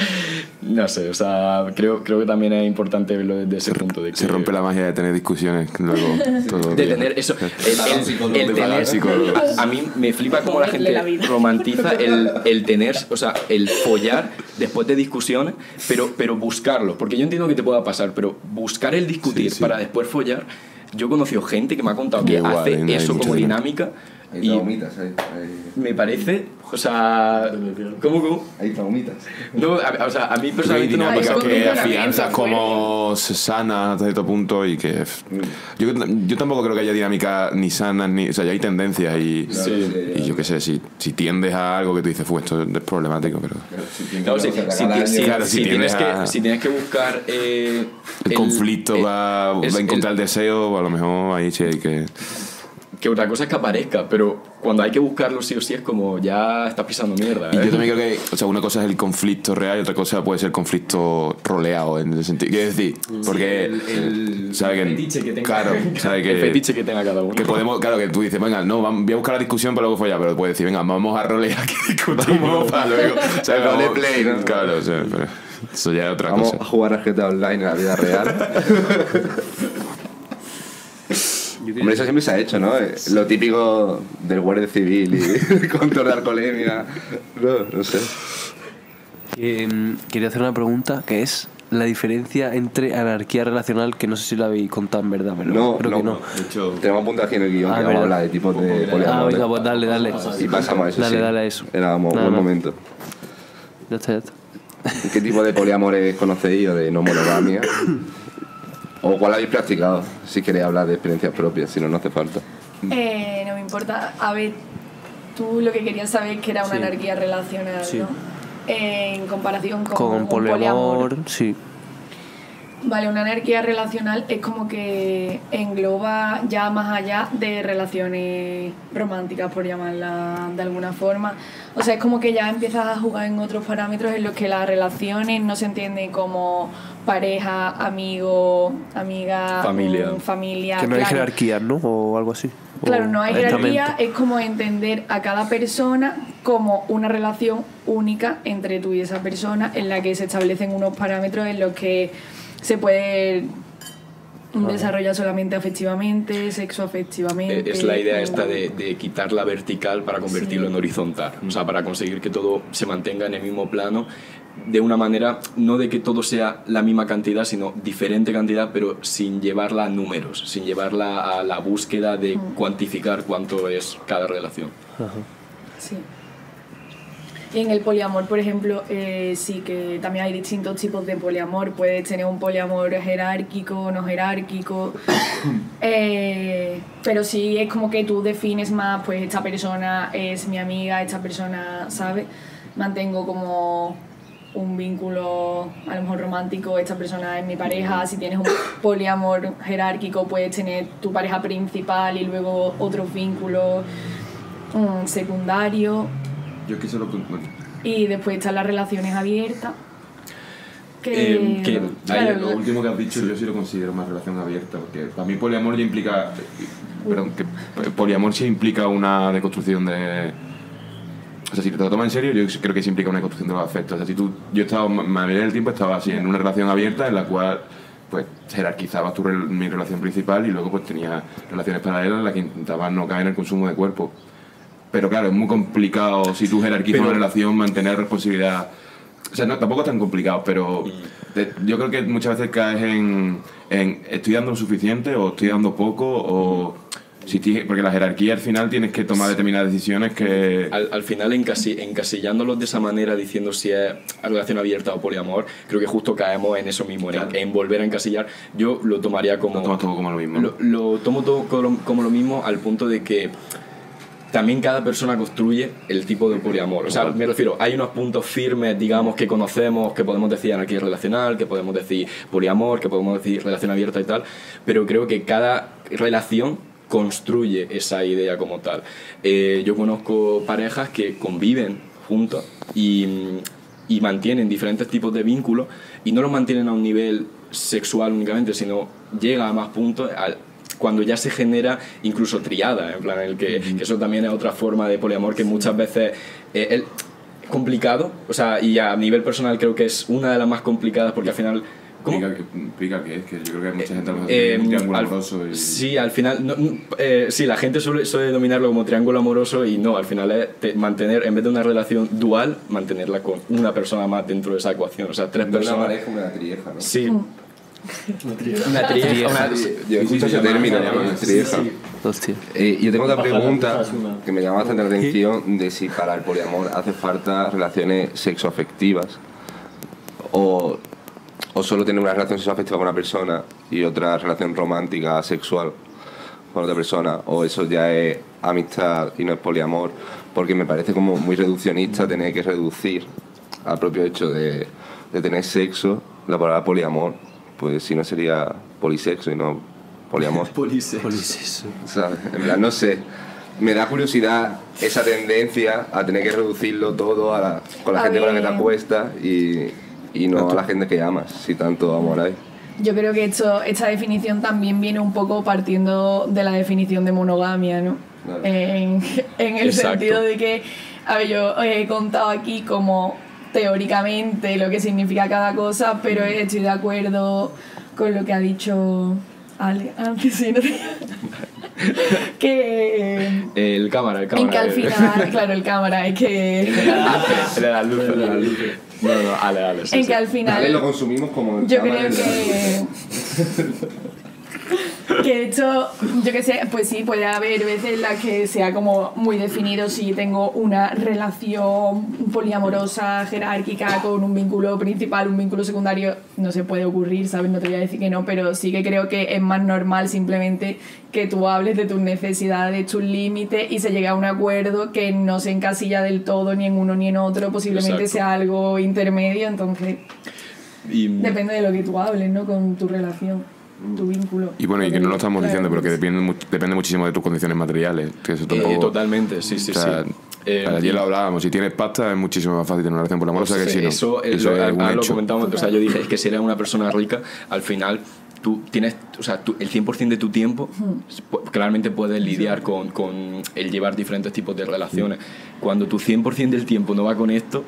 no sé, o sea, creo que también es importante verlo desde ese punto de que... Se rompe la magia de tener discusiones luego todo el de día. tener eso, el pagar tener psicólogo. a mí me flipa cómo la Joderle la gente vida. romantiza el tener, o sea, el follar después de discusiones, pero buscarlo, porque yo entiendo que te pueda pasar, pero buscar el discutir Sí. para después follar. Yo he conocido gente que me ha contado que Igual, hace hay eso mucha como dinámica. dinámica Hay y traumitas, hay me parece, o sea, ¿cómo? hay traumitas. No, o sea, a mí Hay personalmente no me ha dinámicas pasado. que condicionamiento afianzas como sanas hasta cierto punto y que... Yo tampoco creo que haya dinámicas ni sanas, ni... O sea, ya hay tendencias y... Sí. Y yo qué sé, si tiendes a algo que tú dices, esto es problemático, pero... Claro, si tienes tienes a- si tienes que buscar El conflicto va a encontrar el deseo, o a lo mejor ahí sí hay que... que otra cosa es que aparezca, pero cuando hay que buscarlo sí o sí es como ya estás pisando mierda. Y yo también creo que, o sea, una cosa es el conflicto real y otra cosa puede ser el conflicto roleado en ese sentido. Quiero decir, porque el ¿sabe fetiche que tenga, claro, sabe que el fetiche que tenga cada uno. que podemos, claro, que tú dices, venga, no, voy a buscar la discusión para luego follar, pero puedes decir, venga, vamos a rolear que discutimos para luego. O sea, El roleplay, ¿no? Claro, o sea, pero eso ya es otra Vamos cosa. a jugar a GTA Online en la vida real. Yo Hombre, eso siempre se ha hecho, ¿no? Lo típico del guardia civil y control de alcoholemia. No sé. Quería hacer una pregunta que es la diferencia entre anarquía relacional, que no sé si la habéis contado en verdad, pero creo que no. De hecho, Tenemos apuntado aquí en el guión que vamos a hablar de tipos de Ah, poliamor. venga, pues dale. Y pasamos a eso. Dale, sí. dale a eso. Era un Nada buen más. momento. Ya está. ¿Qué tipo de poliamores conocéis o de no monogamia? ¿O cuál habéis practicado? Si queréis hablar de experiencias propias, si no, no hace falta. No me importa. A ver, tú lo que querías saber es que era una Sí. anarquía relacional, Sí. ¿no? En comparación con Con un poliamor, sí. Vale, una anarquía relacional es como que engloba ya más allá de relaciones románticas, por llamarla de alguna forma. O sea, es como que ya empiezas a jugar en otros parámetros en los que las relaciones no se entienden como pareja, amigo, amiga, Familia. familia. Que no hay claro. jerarquías, ¿no? O algo así. O Claro, no hay directamente. jerarquía, es como entender a cada persona como una relación única entre tú y esa persona en la que se establecen unos parámetros en los que se puede desarrollar solamente afectivamente, sexo afectivamente. es la idea esta de quitar la vertical para convertirlo en horizontal. O sea, para conseguir que todo se mantenga en el mismo plano de una manera, no de que todo sea la misma cantidad, sino diferente cantidad, pero sin llevarla a números, sin llevarla a la búsqueda de cuantificar cuánto es cada relación. Sí. Y en el poliamor, por ejemplo, sí que también hay distintos tipos de poliamor. Puedes tener un poliamor jerárquico, no jerárquico. Pero sí es como que tú defines más, pues esta persona es mi amiga, esta persona, ¿sabes? Mantengo como un vínculo a lo mejor romántico, esta persona es mi pareja. Si tienes un poliamor jerárquico, puedes tener tu pareja principal y luego otros vínculos secundarios. Yo es que solo... Bueno, Y después están las relaciones abiertas. Que, ahí lo último que has dicho yo sí lo considero más relación abierta, porque para mí poliamor ya implica... Perdón, que poliamor sí implica una deconstrucción de... O sea, si te lo tomas en serio, yo creo que sí implica una deconstrucción de los afectos. O sea, si tú... Yo he estado, la mayoría del tiempo estaba así, en una relación abierta en la cual pues jerarquizabas mi relación principal y luego pues tenías relaciones paralelas en las que intentabas no caer en el consumo de cuerpo. Pero claro, es muy complicado si tú jerarquizas una relación mantener responsabilidad. O sea, no, tampoco es tan complicado, pero yo creo que muchas veces caes en estoy dando lo suficiente o estoy dando poco o porque la jerarquía al final tienes que tomar determinadas decisiones que... Al final encasillándolos de esa manera, diciendo si es relación abierta o poliamor, creo que justo caemos en eso mismo, Claro. en volver a encasillar. Yo lo tomaría como... Lo tomas todo como lo mismo. Lo tomo todo como lo mismo al punto de que también cada persona construye el tipo de poliamor. O sea, me refiero, hay unos puntos firmes, digamos, que conocemos, que podemos decir anarquía relacional, que podemos decir poliamor, que podemos decir relación abierta y tal, pero creo que cada relación construye esa idea como tal. Yo conozco parejas que conviven juntos y mantienen diferentes tipos de vínculos y no los mantienen a un nivel sexual únicamente, sino llega a más puntos cuando ya se genera incluso triada, en plan, que eso también es otra forma de poliamor que muchas veces es complicado, o sea, y a nivel personal creo que es una de las más complicadas porque al final... ¿Cómo? Explica qué es, que yo creo que hay mucha gente a lo mejor tiene un triángulo amoroso y... Sí, al final, sí, la gente suele denominarlo como triángulo amoroso y no, al final es mantener, en vez de una relación dual, mantenerla con una persona más dentro de esa ecuación, o sea, tres personas... Una pareja, una trieja, ¿no? Sí. Una trieja. Yo escucho ese término, ¿no? Trieja. Hostia. Yo tengo otra pregunta que me llama bastante la atención de si para el poliamor hace falta relaciones sexoafectivas o solo tener una relación sexoafectiva con una persona y otra relación romántica, sexual con otra persona, o eso ya es amistad y no es poliamor, porque me parece como muy reduccionista tener que reducir al propio hecho de tener sexo la palabra poliamor, pues si no sería polisexo y no poliamor. Policeso. ¿Sabes? En plan, no sé. Me da curiosidad esa tendencia a tener que reducirlo todo con la gente con la que te acuestas y no a la gente que amas, si tanto amor hay. Yo creo que esta definición también viene un poco partiendo de la definición de monogamia, ¿no? Claro. En el Exacto. sentido de que, a ver, yo he contado aquí como teóricamente lo que significa cada cosa, pero estoy de acuerdo con lo que ha dicho Ale, antes sí, no te... que... El cámara. En que al final, claro, el cámara, es que... El de las luces. No, Ale. Sí, en que al final... Vale, lo consumimos como el Yo cámara creo y que de hecho, yo que sé, pues sí, puede haber veces en las que sea como muy definido si tengo una relación poliamorosa, jerárquica, con un vínculo principal, un vínculo secundario, no se puede ocurrir, ¿sabes? No te voy a decir que no, pero sí que creo que es más normal simplemente que tú hables de tus necesidades, tus límites y se llegue a un acuerdo que no se encasilla del todo ni en uno ni en otro, posiblemente Exacto. sea algo intermedio, entonces Y, depende de lo que tú hables, ¿no? Con tu relación, tu vínculo. Y bueno, y que no lo estamos Claro, diciendo, pero que pues, depende muchísimo de tus condiciones materiales. Que eso tampoco, totalmente, sí. o sea, ayer lo hablábamos, si tienes pasta es muchísimo más fácil tener una relación poliamorosa que si no. Eso es un lo hecho. comentábamos, o sea, yo dije, es que si eres una persona rica, al final tú tienes, o sea, el 100% de tu tiempo claramente puedes lidiar con el llevar diferentes tipos de relaciones. Cuando tu 100% del tiempo no va con esto,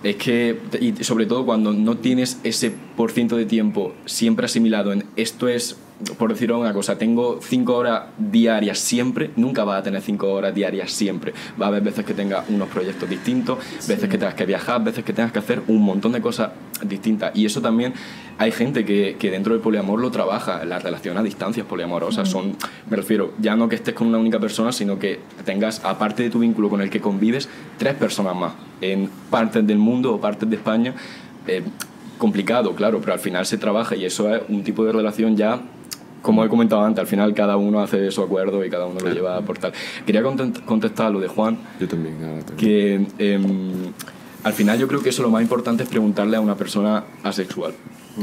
es que, y sobre todo cuando no tienes ese % de tiempo siempre asimilado en esto es, por decirlo una cosa, tengo 5 horas diarias siempre, nunca vas a tener 5 horas diarias siempre. Va a haber veces que tengas unos proyectos distintos, veces que tengas que viajar, veces que tengas que hacer un montón de cosas distintas. Y eso también hay gente que dentro del poliamor lo trabaja, las relaciones a distancias poliamorosas son, me refiero, ya no que estés con una única persona, sino que tengas, aparte de tu vínculo con el que convives, 3 personas más en partes del mundo o partes de España. Complicado, claro, pero al final se trabaja y eso es un tipo de relación ya, como he comentado antes, al final cada uno hace su acuerdo y cada uno lo lleva a aportar. Quería contestar a lo de Juan, Yo también. Ahora también. que al final yo creo que eso lo más importante es preguntarle a una persona asexual.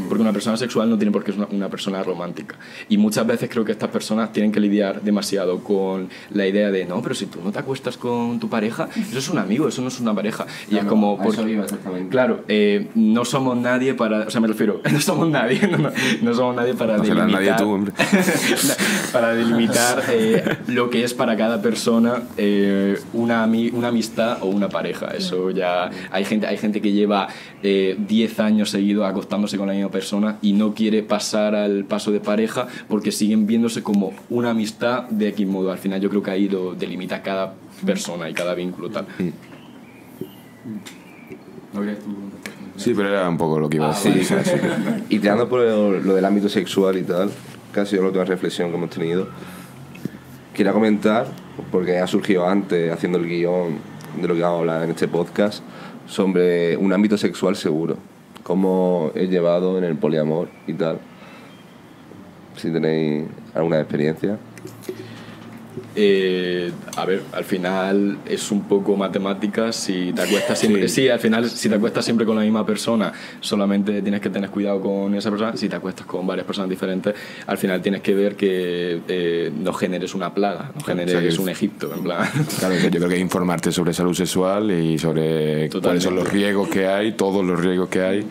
Porque una persona sexual no tiene por qué ser una persona romántica. Y muchas veces creo que estas personas tienen que lidiar demasiado con la idea de no, pero si tú no te acuestas con tu pareja, eso es un amigo, eso no es una pareja. Y Claro, es como... a eso iba exactamente. Claro, no somos nadie para... O sea, me refiero, no somos nadie, no somos nadie para No serás delimitar... nadie tú, hombre. para delimitar lo que es para cada persona una amistad o una pareja. Eso ya... Hay gente que lleva 10 años seguidos acostándose con la misma persona y no quiere pasar al paso de pareja porque siguen viéndose como una amistad de X modo. Al final yo creo que ahí lo delimita cada persona y cada vínculo tal. Sí, pero era un poco lo que iba a decir. Sí, y tirando por lo del ámbito sexual y tal, que ha sido la última reflexión que hemos tenido, quería comentar, porque ha surgido antes, haciendo el guión de lo que vamos a hablar en este podcast, sobre un ámbito sexual seguro, cómo he llevado en el poliamor y tal, si tenéis alguna experiencia. A ver, al final es un poco matemáticas. Si te acuestas siempre, sí, al final si te acuestas siempre con la misma persona, solamente tienes que tener cuidado con esa persona. Si te acuestas con varias personas diferentes, al final tienes que ver que no generes una plaga, no generes O sea, que un Egipto, en plan. Claro, yo creo que informarte sobre salud sexual y sobre cuáles son los riesgos que hay, todos los riesgos que hay.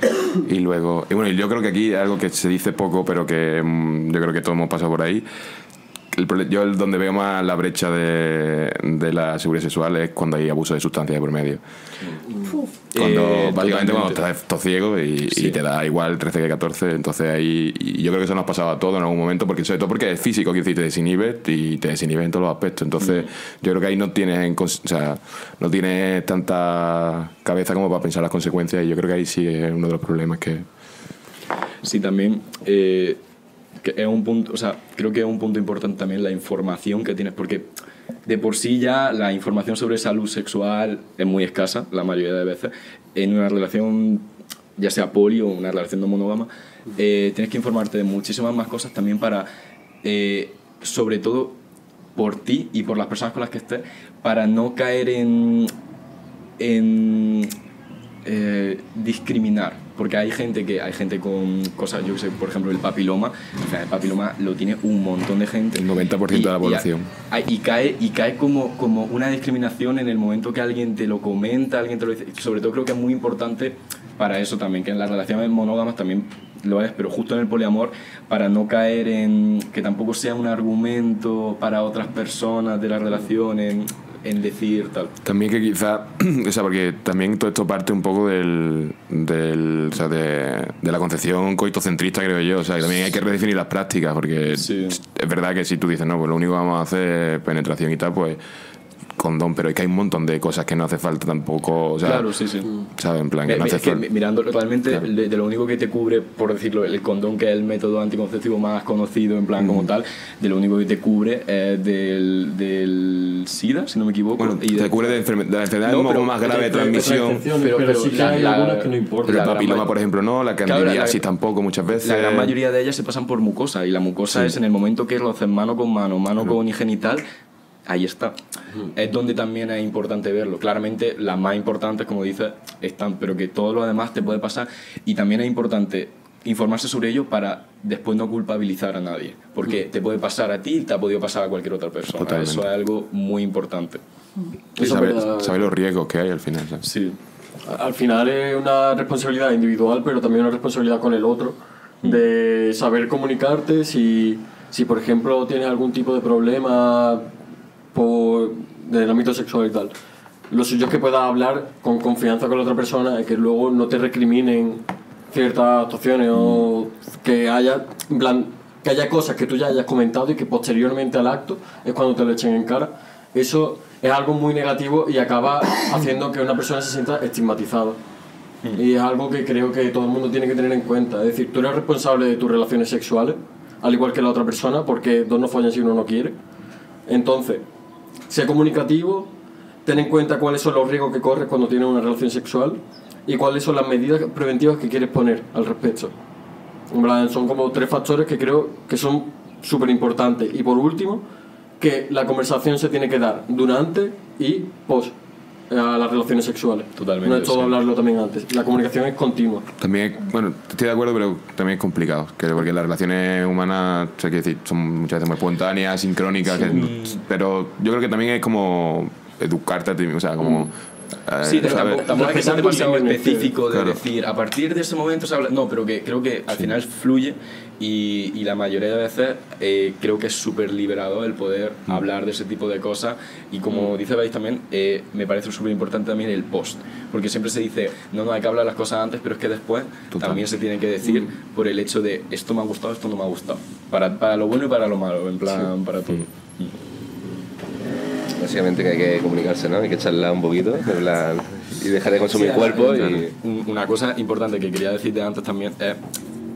Y luego, y bueno, yo creo que aquí algo que se dice poco, pero que yo creo que todos hemos pasado por ahí. Yo donde veo más la brecha de la seguridad sexual es cuando hay abuso de sustancias de por medio. Básicamente cuando estás todo ciego y te da igual 13 que 14, entonces ahí y yo creo que eso nos pasaba a todos en algún momento, porque sobre todo porque es físico, que decir, te desinhibes y te desinhibes en todos los aspectos. Entonces yo creo que ahí no tienes, no tienes tanta cabeza como para pensar las consecuencias, y yo creo que ahí sí es uno de los problemas que... Sí, también que es un punto, o sea, creo que es un punto importante también la información que tienes, porque de por sí ya la información sobre salud sexual es muy escasa la mayoría de veces. En una relación, ya sea poli o una relación no monógama, tienes que informarte de muchísimas más cosas también para, sobre todo por ti y por las personas con las que estés, para no caer en discriminar, porque hay gente con cosas, yo que sé, por ejemplo el papiloma, o sea, el papiloma lo tiene un montón de gente, El 90% de la población. y cae como una discriminación en el momento que alguien te lo comenta, alguien te lo dice. Sobre todo creo que es muy importante para eso también, que en las relaciones monógamas también lo es, pero justo en el poliamor, para no caer en que tampoco sea un argumento para otras personas de la relación, en decir tal. También que quizá, o sea, porque también todo esto parte un poco o sea, de la concepción coitocentrista, creo yo. O sea, que también hay que redefinir las prácticas, porque Sí. es verdad que si tú dices, no, pues lo único que vamos a hacer es penetración y tal, pues condón, pero es que hay un montón de cosas que no hace falta tampoco, o sea, Claro, sí. ¿sabes? En plan, que no hace Es que falta. mirando realmente Claro. de lo único que te cubre, por decirlo, el condón, que es el método anticonceptivo más conocido en plan como tal, de lo único que te cubre es del SIDA, si no me equivoco. Bueno, y te cubre de la enfermedad No, un poco pero- más grave de Otra transmisión. excepción, pero- pero sí que hay la- algunas que no Pero importan. el la gran papiloma, ma- por ejemplo, no, la Claro, candidiasis tampoco muchas veces. La gran mayoría de ellas se pasan por mucosa, y la mucosa es en el momento que roces mano con mano, mano con genital, ahí está. Es donde también es importante verlo. Claramente las más importantes, como dices, están, pero que todo lo demás te puede pasar, y también es importante informarse sobre ello para después no culpabilizar a nadie, porque te puede pasar a ti y te ha podido pasar a cualquier otra persona. Totalmente. Eso es algo muy importante. Y Eso es saber, verdad. saber los riesgos que hay al final, ¿sabes? Sí. Al final es una responsabilidad individual, pero también una responsabilidad con el otro, de saber comunicarte si por ejemplo tienes algún tipo de problema del ámbito sexual y tal. Lo suyo es que puedas hablar con confianza con la otra persona y que luego no te recriminen ciertas actuaciones o que haya, en plan, que haya cosas que tú ya hayas comentado y que posteriormente al acto es cuando te lo echen en cara. Eso es algo muy negativo y acaba haciendo que una persona se sienta estigmatizada. Y es algo que creo que todo el mundo tiene que tener en cuenta. Es decir, tú eres responsable de tus relaciones sexuales, al igual que la otra persona, porque dos no follan si uno no quiere. Entonces, sé comunicativo, ten en cuenta cuáles son los riesgos que corres cuando tienes una relación sexual y cuáles son las medidas preventivas que quieres poner al respecto. En plan, son como 3 factores que creo que son súper importantes. Y por último, que la conversación se tiene que dar durante y post a las relaciones sexuales. Totalmente, No es todo sí. hablarlo también antes. La comunicación es continua. También, bueno, estoy de acuerdo, pero también es complicado. Porque las relaciones humanas, o sea, quiero decir, son muchas veces muy espontáneas, sincrónicas. Pero yo creo que también es como educarte a ti mismo, o sea, como. Sí, pero ¿sabes? tampoco hay que ser Respetar tus demasiado límites. específico de Claro. decir, a partir de ese momento se habla. No, pero que creo que al final fluye y la mayoría de veces creo que es súper liberado el poder hablar de ese tipo de cosas. Y como dice Baís también, me parece súper importante también el post, porque siempre se dice, no, hay que hablar las cosas antes, pero es que después Total. también se tiene que decir por el hecho de esto me ha gustado, esto no me ha gustado. Para lo bueno y para lo malo, en plan, para todo. Básicamente que hay que comunicarse, ¿no? Hay que charlar un poquito, en plan, y dejar de consumir Sí, cuerpo claro. y... Una cosa importante que quería decirte antes también es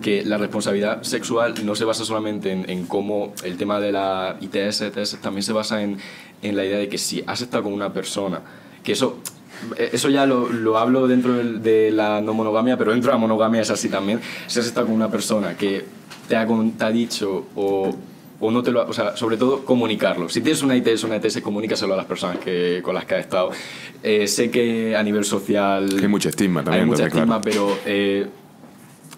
que la responsabilidad sexual no se basa solamente en cómo el tema de la ITS, ETS, también se basa en la idea de que si has estado con una persona, que eso ya lo hablo dentro de la no monogamia, pero dentro de la monogamia es así también. Si has estado con una persona que te ha dicho o no te lo, o sea, sobre todo comunicarlo. Si tienes una ITS o una ETS, comunícaselo a las personas con las que has estado. Sé que a nivel social Que hay mucho estigma también. hay mucha entonces, estigma, pero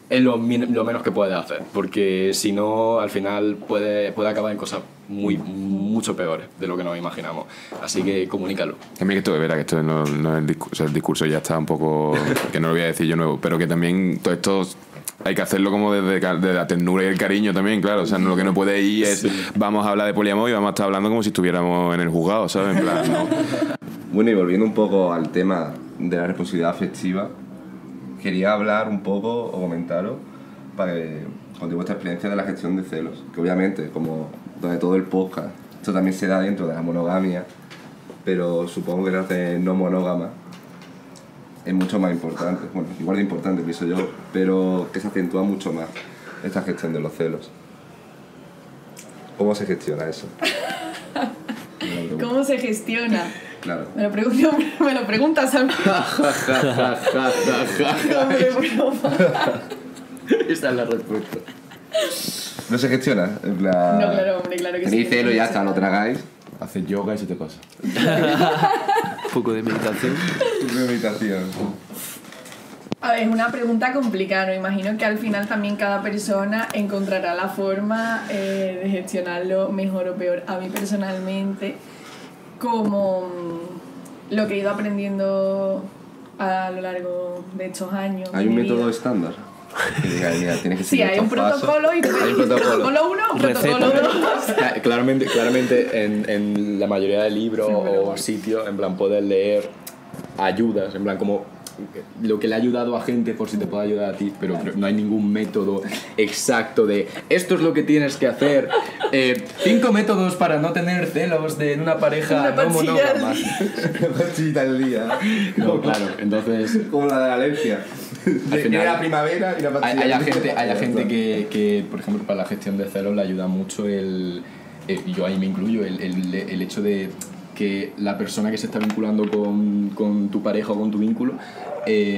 es lo menos que puedes hacer, porque si no, al final puede acabar en cosas mucho peores de lo que nos imaginamos. Así que comunícalo. También que esto es verdad que esto no es el discurso, o sea, el discurso ya está un poco, que no lo voy a decir yo nuevo, pero que también todo esto hay que hacerlo como desde la ternura y el cariño también, claro. O sea, lo que no puede ir es vamos a hablar de poliamor y vamos a estar hablando como si estuviéramos en el juzgado, ¿sabes? En plan, no. Bueno, y volviendo un poco al tema de la responsabilidad afectiva, quería hablar un poco o comentaros para que contéis vuestra experiencia de la gestión de celos, que obviamente, como donde todo el podcast, esto también se da dentro de la monogamia, pero supongo que las de no monógama es mucho más importante, bueno, igual de importante pienso yo, pero que se acentúa mucho más esta gestión de los celos. ¿Cómo se gestiona eso? ¿Cómo se gestiona? Claro. Me lo preguntas a mí. Hombre, broma. Esa es la respuesta. ¿No se gestiona? En plan... No, claro, hombre, claro que sí. Tenéis celo y ya está, lo tragáis. Haces yoga y se te pasa. Un poco de meditación. Meditación. A ver, es una pregunta complicada. Me imagino que al final también cada persona encontrará la forma de gestionarlo mejor o peor. A mí personalmente, como lo que he ido aprendiendo a lo largo de estos años. ¿Hay de un mi método vida. estándar? Que diga, mira, tienes que Sí, seguir hay un estos pasos. protocolo y tú Hay un dices, protocolo. protocolo 1, protocolo 2. Claramente en la mayoría de libros Sí, pero o bueno. sitios, en plan, puedes leer ayudas, en plan, como lo que le ha ayudado a gente por si te puede ayudar a ti, pero no hay ningún método exacto de esto es lo que tienes que hacer. 5 métodos para no tener celos de una pareja Una no pastilla monógama. Una pastillita al día. No, claro, entonces Como la de la alergia. Al final- Viene la primavera y la pastilla. hay gente que, por ejemplo, para la gestión de celos le ayuda mucho yo ahí me incluyo, el hecho de que la persona que se está vinculando con tu pareja o con tu vínculo,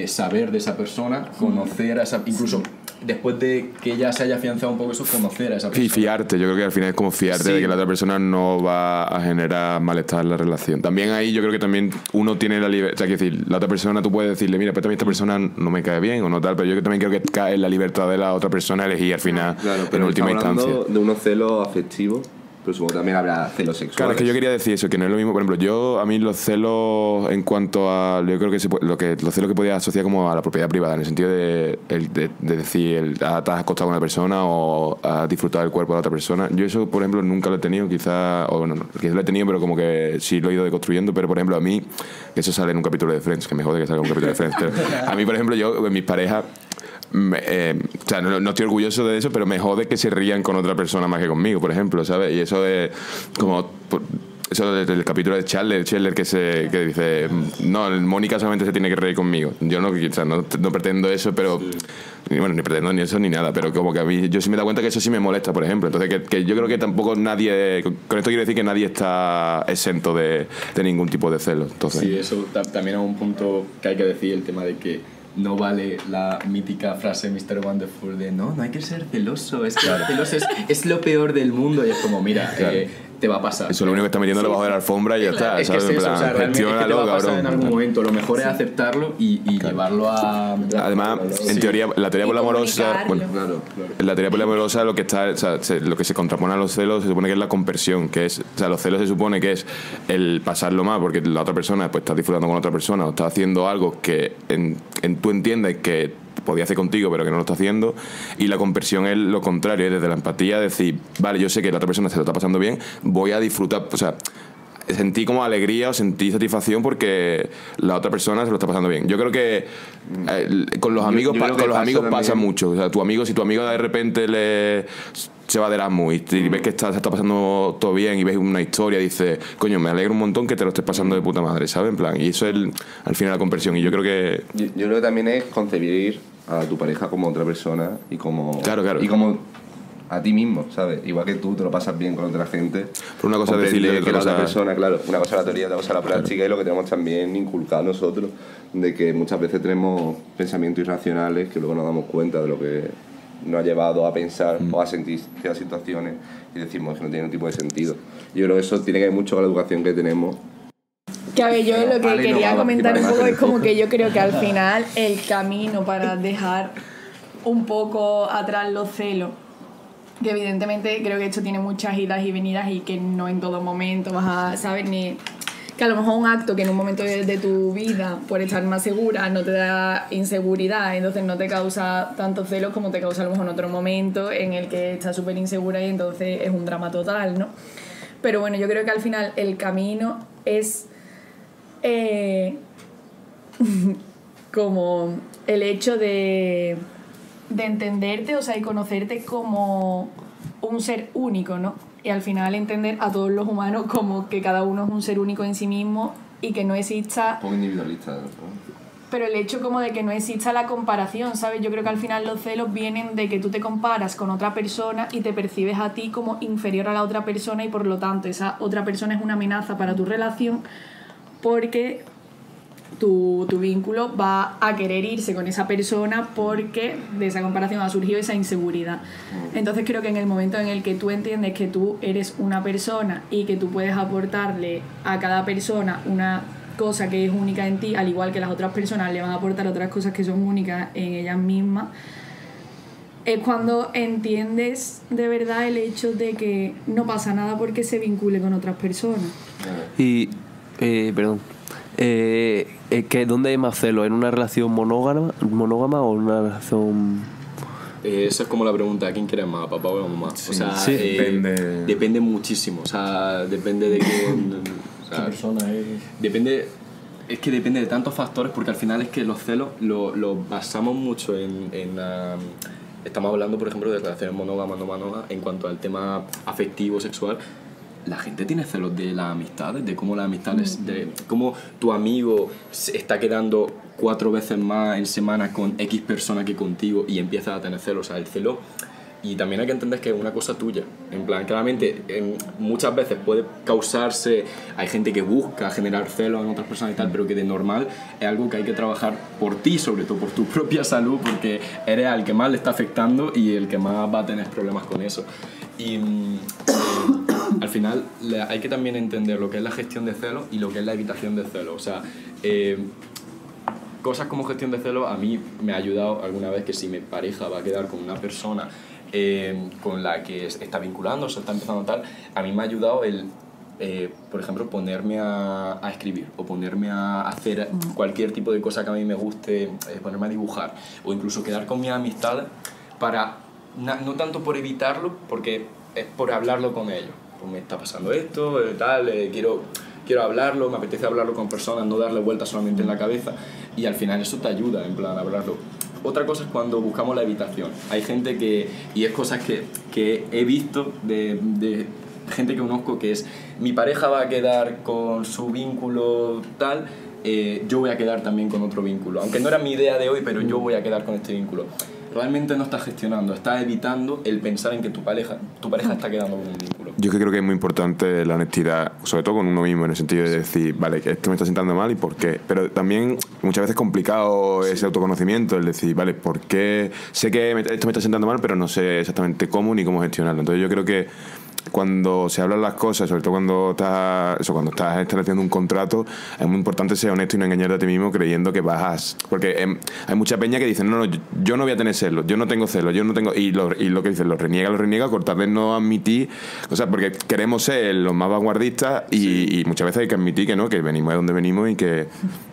saber de esa persona, conocer a esa, incluso después de que ya se haya afianzado un poco eso, conocer a esa persona. Y fiarte, yo creo que al final es como fiarte Sí. de que la otra persona no va a generar malestar en la relación. También ahí yo creo que también uno tiene la libertad, o sea, quiero decir, la otra persona tú puedes decirle, mira, pero también esta persona no me cae bien o no tal, pero yo también creo que cae en la libertad de la otra persona elegir al final, Claro, en pero última estamos hablando instancia. de unos celos afectivos, pero supongo que también habrá celos sexuales. Claro, es que yo quería decir eso, que no es lo mismo. Por ejemplo, a mí los celos en cuanto a. Yo creo que, los celos que podía asociar como a la propiedad privada, en el sentido de decir, te has acostado con una persona o has disfrutado del cuerpo de otra persona. Yo eso, por ejemplo, nunca lo he tenido, quizás. O bueno, quizás lo he tenido, pero como que sí lo he ido deconstruyendo. Pero, por ejemplo, a mí, que eso sale en un capítulo de Friends, que me jode que salga en un capítulo de Friends. Pero a mí, por ejemplo, yo, en mis parejas. O sea, no estoy orgulloso de eso, pero me jode que se rían con otra persona más que conmigo, por ejemplo, ¿sabes? Y eso es como eso del capítulo de Chandler que dice, no, Mónica solamente se tiene que reír conmigo. Yo no, o sea, no pretendo eso, pero bueno, ni pretendo ni eso ni nada, pero como que a mí yo sí me he dado cuenta que eso sí me molesta, por ejemplo. Entonces que yo creo que tampoco nadie, con esto quiero decir que nadie está exento de ningún tipo de celos. Entonces, Sí, eso también es un punto que hay que decir, el tema de que no vale la mítica frase Mr. Wonderful de no hay que ser celoso, es que ser celoso es lo peor del mundo, y es como, mira, te va a pasar. eso es lo único que está metiendo debajo de la alfombra y ya está, Es que ¿sabes? es eso, o sea, realmente es que te gestiónalo, va a pasar cabrón. en algún momento. Lo mejor es aceptarlo y llevarlo a... Además, en Sí. teoría, la teoría Y poliamorosa, comunicarlo. bueno, Claro. en la teoría poliamorosa lo que está, o sea, lo que se contrapone a los celos se supone que es la compersión, que es, o sea, los celos se supone que es el pasarlo mal porque la otra persona pues está disfrutando con otra persona o está haciendo algo que tú entiendes que podía hacer contigo pero que no lo está haciendo, y la compersión es lo contrario, es desde la empatía decir, vale, yo sé que la otra persona se lo está pasando bien, voy a disfrutar, o sea, sentí como alegría o sentí satisfacción porque la otra persona se lo está pasando bien. Yo creo que con los amigos, yo creo que con los pasa amigos pasa también. mucho. O sea, si tu amigo de repente se va de Erasmus y ves que se está pasando todo bien y ves una historia y dices, coño, me alegro un montón que te lo estés pasando de puta madre, ¿sabes? En plan, y eso es al final la compresión. Y yo creo que Yo creo que también es concebir a tu pareja como otra persona y como... Claro. Y como a ti mismo, ¿sabes? Igual que tú te lo pasas bien con otra gente. Por una cosa es comprende decirle y que otra la otra cosa- persona, claro, una cosa es la teoría, otra cosa es la práctica, y lo que tenemos también inculcado nosotros, de que muchas veces tenemos pensamientos irracionales que luego nos damos cuenta de lo que nos ha llevado a pensar o a sentir ciertas situaciones y decimos que no tiene ningún tipo de sentido. Yo creo que eso tiene que ver mucho con la educación que tenemos. Que a ver, yo lo que Vale, no, quería vamos, comentar un más poco en es el como foco. que yo creo que al final el camino para dejar un poco atrás los celos, que evidentemente creo que esto tiene muchas idas y venidas y que no en todo momento vas a saber ni... Que a lo mejor un acto que en un momento de tu vida, por estar más segura, no te da inseguridad, entonces no te causa tanto celos como te causa a lo mejor en otro momento en el que estás súper insegura y entonces es un drama total, ¿no? Pero bueno, yo creo que al final el camino es como el hecho de entenderte, o sea, y conocerte como un ser único, ¿no? Y al final entender a todos los humanos como que cada uno es un ser único en sí mismo y que no exista... Un poco individualista, ¿no? Pero el hecho como de que no exista la comparación, ¿sabes? Yo creo que al final los celos vienen de que tú te comparas con otra persona y te percibes a ti como inferior a la otra persona y por lo tanto esa otra persona es una amenaza para tu relación porque tu vínculo va a querer irse con esa persona porque de esa comparación ha surgido esa inseguridad. Entonces creo que en el momento en el que tú entiendes que tú eres una persona y que tú puedes aportarle a cada persona una cosa que es única en ti, al igual que las otras personas le van a aportar otras cosas que son únicas en ellas mismas, es cuando entiendes de verdad el hecho de que no pasa nada porque se vincule con otras personas. Y, perdón, ¿dónde hay más celos? ¿En una relación monógama o en una relación esa es como la pregunta, ¿a quién quieres más, papá o mamá? Sí, o sea, sí, depende. Depende muchísimo, o sea, depende de quién... o sea, ¿Qué persona es? depende... Es que depende de tantos factores, porque al final es que los celos lo basamos mucho en estamos hablando, por ejemplo, de relaciones monógamas, no monógamas, en cuanto al tema afectivo, sexual. La gente tiene celos de las amistades, de cómo las amistades, de cómo tu amigo se está quedando 4 veces más en semana con X persona que contigo y empiezas a tener celos. O sea, el celo... Y también hay que entender que es una cosa tuya. En plan, claramente, muchas veces puede causarse... Hay gente que busca generar celos en otras personas y tal, pero que de normal es algo que hay que trabajar por ti, sobre todo por tu propia salud, porque eres al que más le está afectando y el que más va a tener problemas con eso. Y al final hay que también entender lo que es la gestión de celos y lo que es la evitación de celos. O sea, cosas como gestión de celos a mí me ha ayudado alguna vez que si mi pareja va a quedar con una persona con la que está vinculando, se está empezando tal, a mí me ha ayudado el, por ejemplo, ponerme a escribir o ponerme a hacer cualquier tipo de cosa que a mí me guste, ponerme a dibujar o incluso quedar con mis amistades para, no tanto por evitarlo, porque es por hablarlo con ellos. Pues me está pasando esto, tal, quiero hablarlo, me apetece hablarlo con personas, no darle vueltas solamente en la cabeza, y al final eso te ayuda, en plan, a hablarlo. Otra cosa es cuando buscamos la evitación. Hay gente que, y es cosas que he visto de gente que conozco, que es, mi pareja va a quedar con su vínculo tal, yo voy a quedar también con otro vínculo. Aunque no era mi idea de hoy, pero yo voy a quedar con este vínculo. Realmente no estás gestionando, estás evitando el pensar en que tu pareja está quedando con un vínculo. Yo creo que es muy importante la honestidad, sobre todo con uno mismo, en el sentido de decir, vale, que esto me está sentando mal y por qué. Pero también muchas veces es complicado ese autoconocimiento, el decir, vale, ¿por qué? Sé que esto me está sentando mal, pero no sé exactamente cómo ni cómo gestionarlo. Entonces yo creo que cuando se hablan las cosas, sobre todo cuando estás estableciendo un contrato, es muy importante ser honesto y no engañarte a ti mismo creyendo que vas a... Porque hay mucha peña que dice, no, yo no voy a tener celos, yo no tengo celos, yo no tengo... Y lo que dicen, lo reniega, cortarles no admitir, o sea, porque queremos ser los más vanguardistas y muchas veces hay que admitir que no, que venimos de donde venimos y que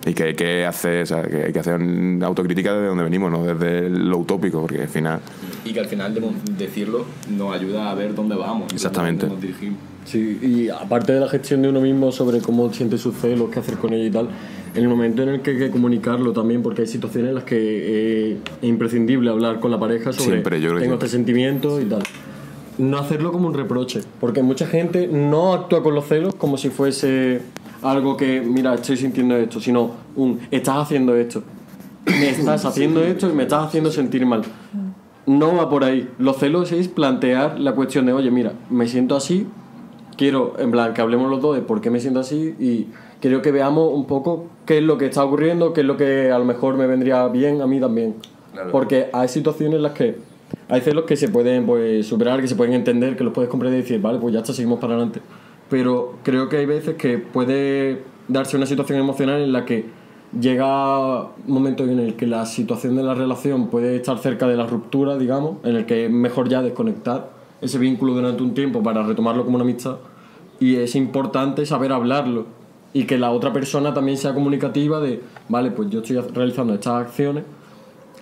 hay que hacer, o sea, que hay que hacer una autocrítica desde donde venimos, no desde lo utópico, porque al final... Y que al final decirlo nos ayuda a ver dónde vamos. Exactamente. Dónde nos dirigimos. Sí, y aparte de la gestión de uno mismo sobre cómo siente sus celos, qué hacer con ellos y tal, en el momento en el que hay que comunicarlo también, porque hay situaciones en las que es imprescindible hablar con la pareja sobre Siempre, yo creo que tengo siempre. este sentimiento y tal. No hacerlo como un reproche, porque mucha gente no actúa con los celos como si fuese algo que, mira, estoy sintiendo esto, sino estás haciendo esto, me estás haciendo esto y me estás haciendo sentir mal. No va por ahí. Los celos es plantear la cuestión de, oye, mira, me siento así, quiero, en plan, que hablemos los dos de por qué me siento así y quiero que veamos un poco qué es lo que está ocurriendo, qué es lo que a lo mejor me vendría bien a mí también. Claro. Porque hay situaciones en las que hay celos que se pueden pues, superar, que se pueden entender, que los puedes comprender y decir, vale, pues ya está, seguimos para adelante. Pero creo que hay veces que puede darse una situación emocional en la que llega un momento en el que la situación de la relación puede estar cerca de la ruptura, digamos, en el que es mejor ya desconectar ese vínculo durante un tiempo para retomarlo como una amistad, y es importante saber hablarlo y que la otra persona también sea comunicativa de, vale, pues yo estoy realizando estas acciones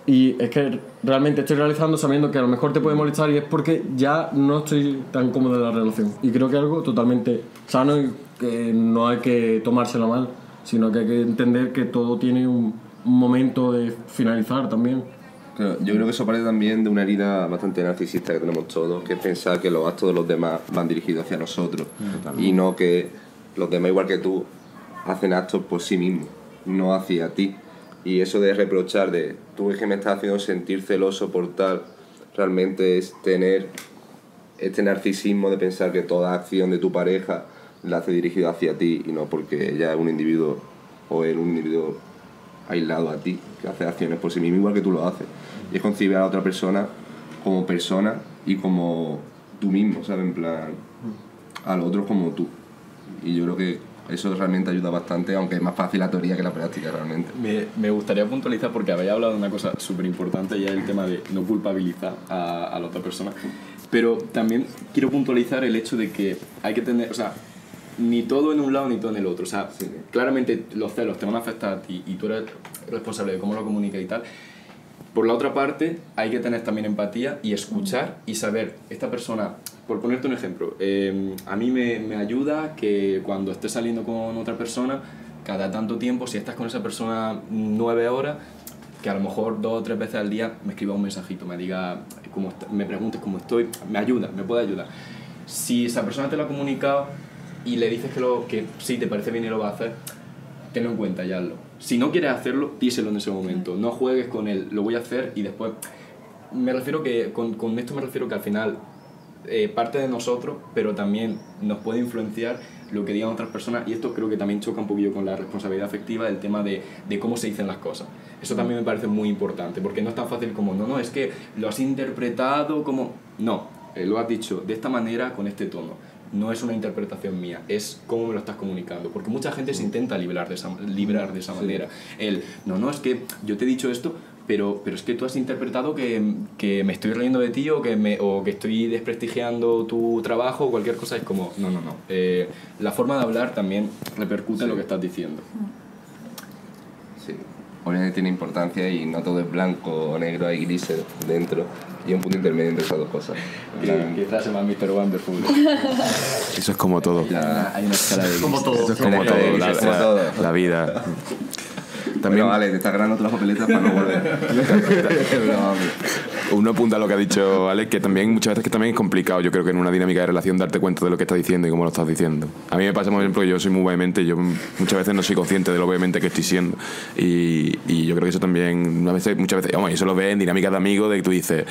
y es que realmente estoy realizando sabiendo que a lo mejor te puede molestar y es porque ya no estoy tan cómodo en la relación, y creo que es algo totalmente sano y que no hay que tomárselo mal, sino que hay que entender que todo tiene un momento de finalizar también. Claro, yo creo que eso parte también de una herida bastante narcisista que tenemos todos, que es pensar que los actos de los demás van dirigidos hacia nosotros y no que los demás, igual que tú, hacen actos por sí mismos, no hacia ti. Y eso de reprochar de tú es que me estás haciendo sentir celoso por tal, realmente es tener este narcisismo de pensar que toda acción de tu pareja la hace dirigida hacia ti y no porque ella es un individuo o es un individuo aislado a ti, que hace acciones por sí mismo igual que tú lo haces. Y es concebir a la otra persona como persona y como tú mismo, ¿sabes? En plan, al otro como tú. Y yo creo que eso realmente ayuda bastante, aunque es más fácil la teoría que la práctica realmente. Me gustaría puntualizar, porque habéis hablado de una cosa súper importante, ya el tema de no culpabilizar a la otra persona, pero también quiero puntualizar el hecho de que hay que tener, o sea, ni todo en un lado ni todo en el otro. O sea, claramente los celos te van a afectar a ti y tú eres responsable de cómo lo comunicas y tal. Por la otra parte, hay que tener también empatía y escuchar y saber, esta persona, por ponerte un ejemplo, a mí me ayuda que cuando estés saliendo con otra persona, cada tanto tiempo, si estás con esa persona 9 horas, que a lo mejor 2 o 3 veces al día me escriba un mensajito, me diga, me preguntes cómo estoy, me ayuda, me puede ayudar. Si esa persona te lo ha comunicado y le dices que sí, te parece bien y lo va a hacer, tenlo en cuenta y hazlo. Si no quieres hacerlo, díselo en ese momento. No juegues con él, lo voy a hacer y después... Me refiero que, con esto me refiero que al final parte de nosotros, pero también nos puede influenciar lo que digan otras personas, y esto creo que también choca un poquillo con la responsabilidad afectiva, del tema de cómo se dicen las cosas. Eso también me parece muy importante, porque no es tan fácil como, no, es que lo has interpretado como... No, lo has dicho de esta manera, con este tono. No es una interpretación mía, es cómo me lo estás comunicando. Porque mucha gente se intenta librar de esa manera. No, es que yo te he dicho esto, pero es que tú has interpretado que me estoy riendo de ti o que estoy desprestigiando tu trabajo o cualquier cosa. Es como, no. La forma de hablar también repercute en lo que estás diciendo. Sí, obviamente tiene importancia y no todo es blanco o negro, hay grises dentro y un punto intermedio entre esas dos cosas. Quizás se llama Mr. Wonderful. Eso es como todo. Hay una escala de grises. Como todo. Eso es como todo, Como todo. la vida. También vale, te estás ganando todas las papeletas para no volver. Uno apunta a lo que ha dicho Alex, que también muchas veces que también es complicado, yo creo que en una dinámica de relación, darte cuenta de lo que estás diciendo y cómo lo estás diciendo. A mí me pasa, por ejemplo, que yo soy muy vehemente, yo muchas veces no soy consciente de lo vehemente que estoy siendo, y yo creo que eso también muchas veces, vamos, y eso lo ves en dinámicas de amigos, de que tú dices,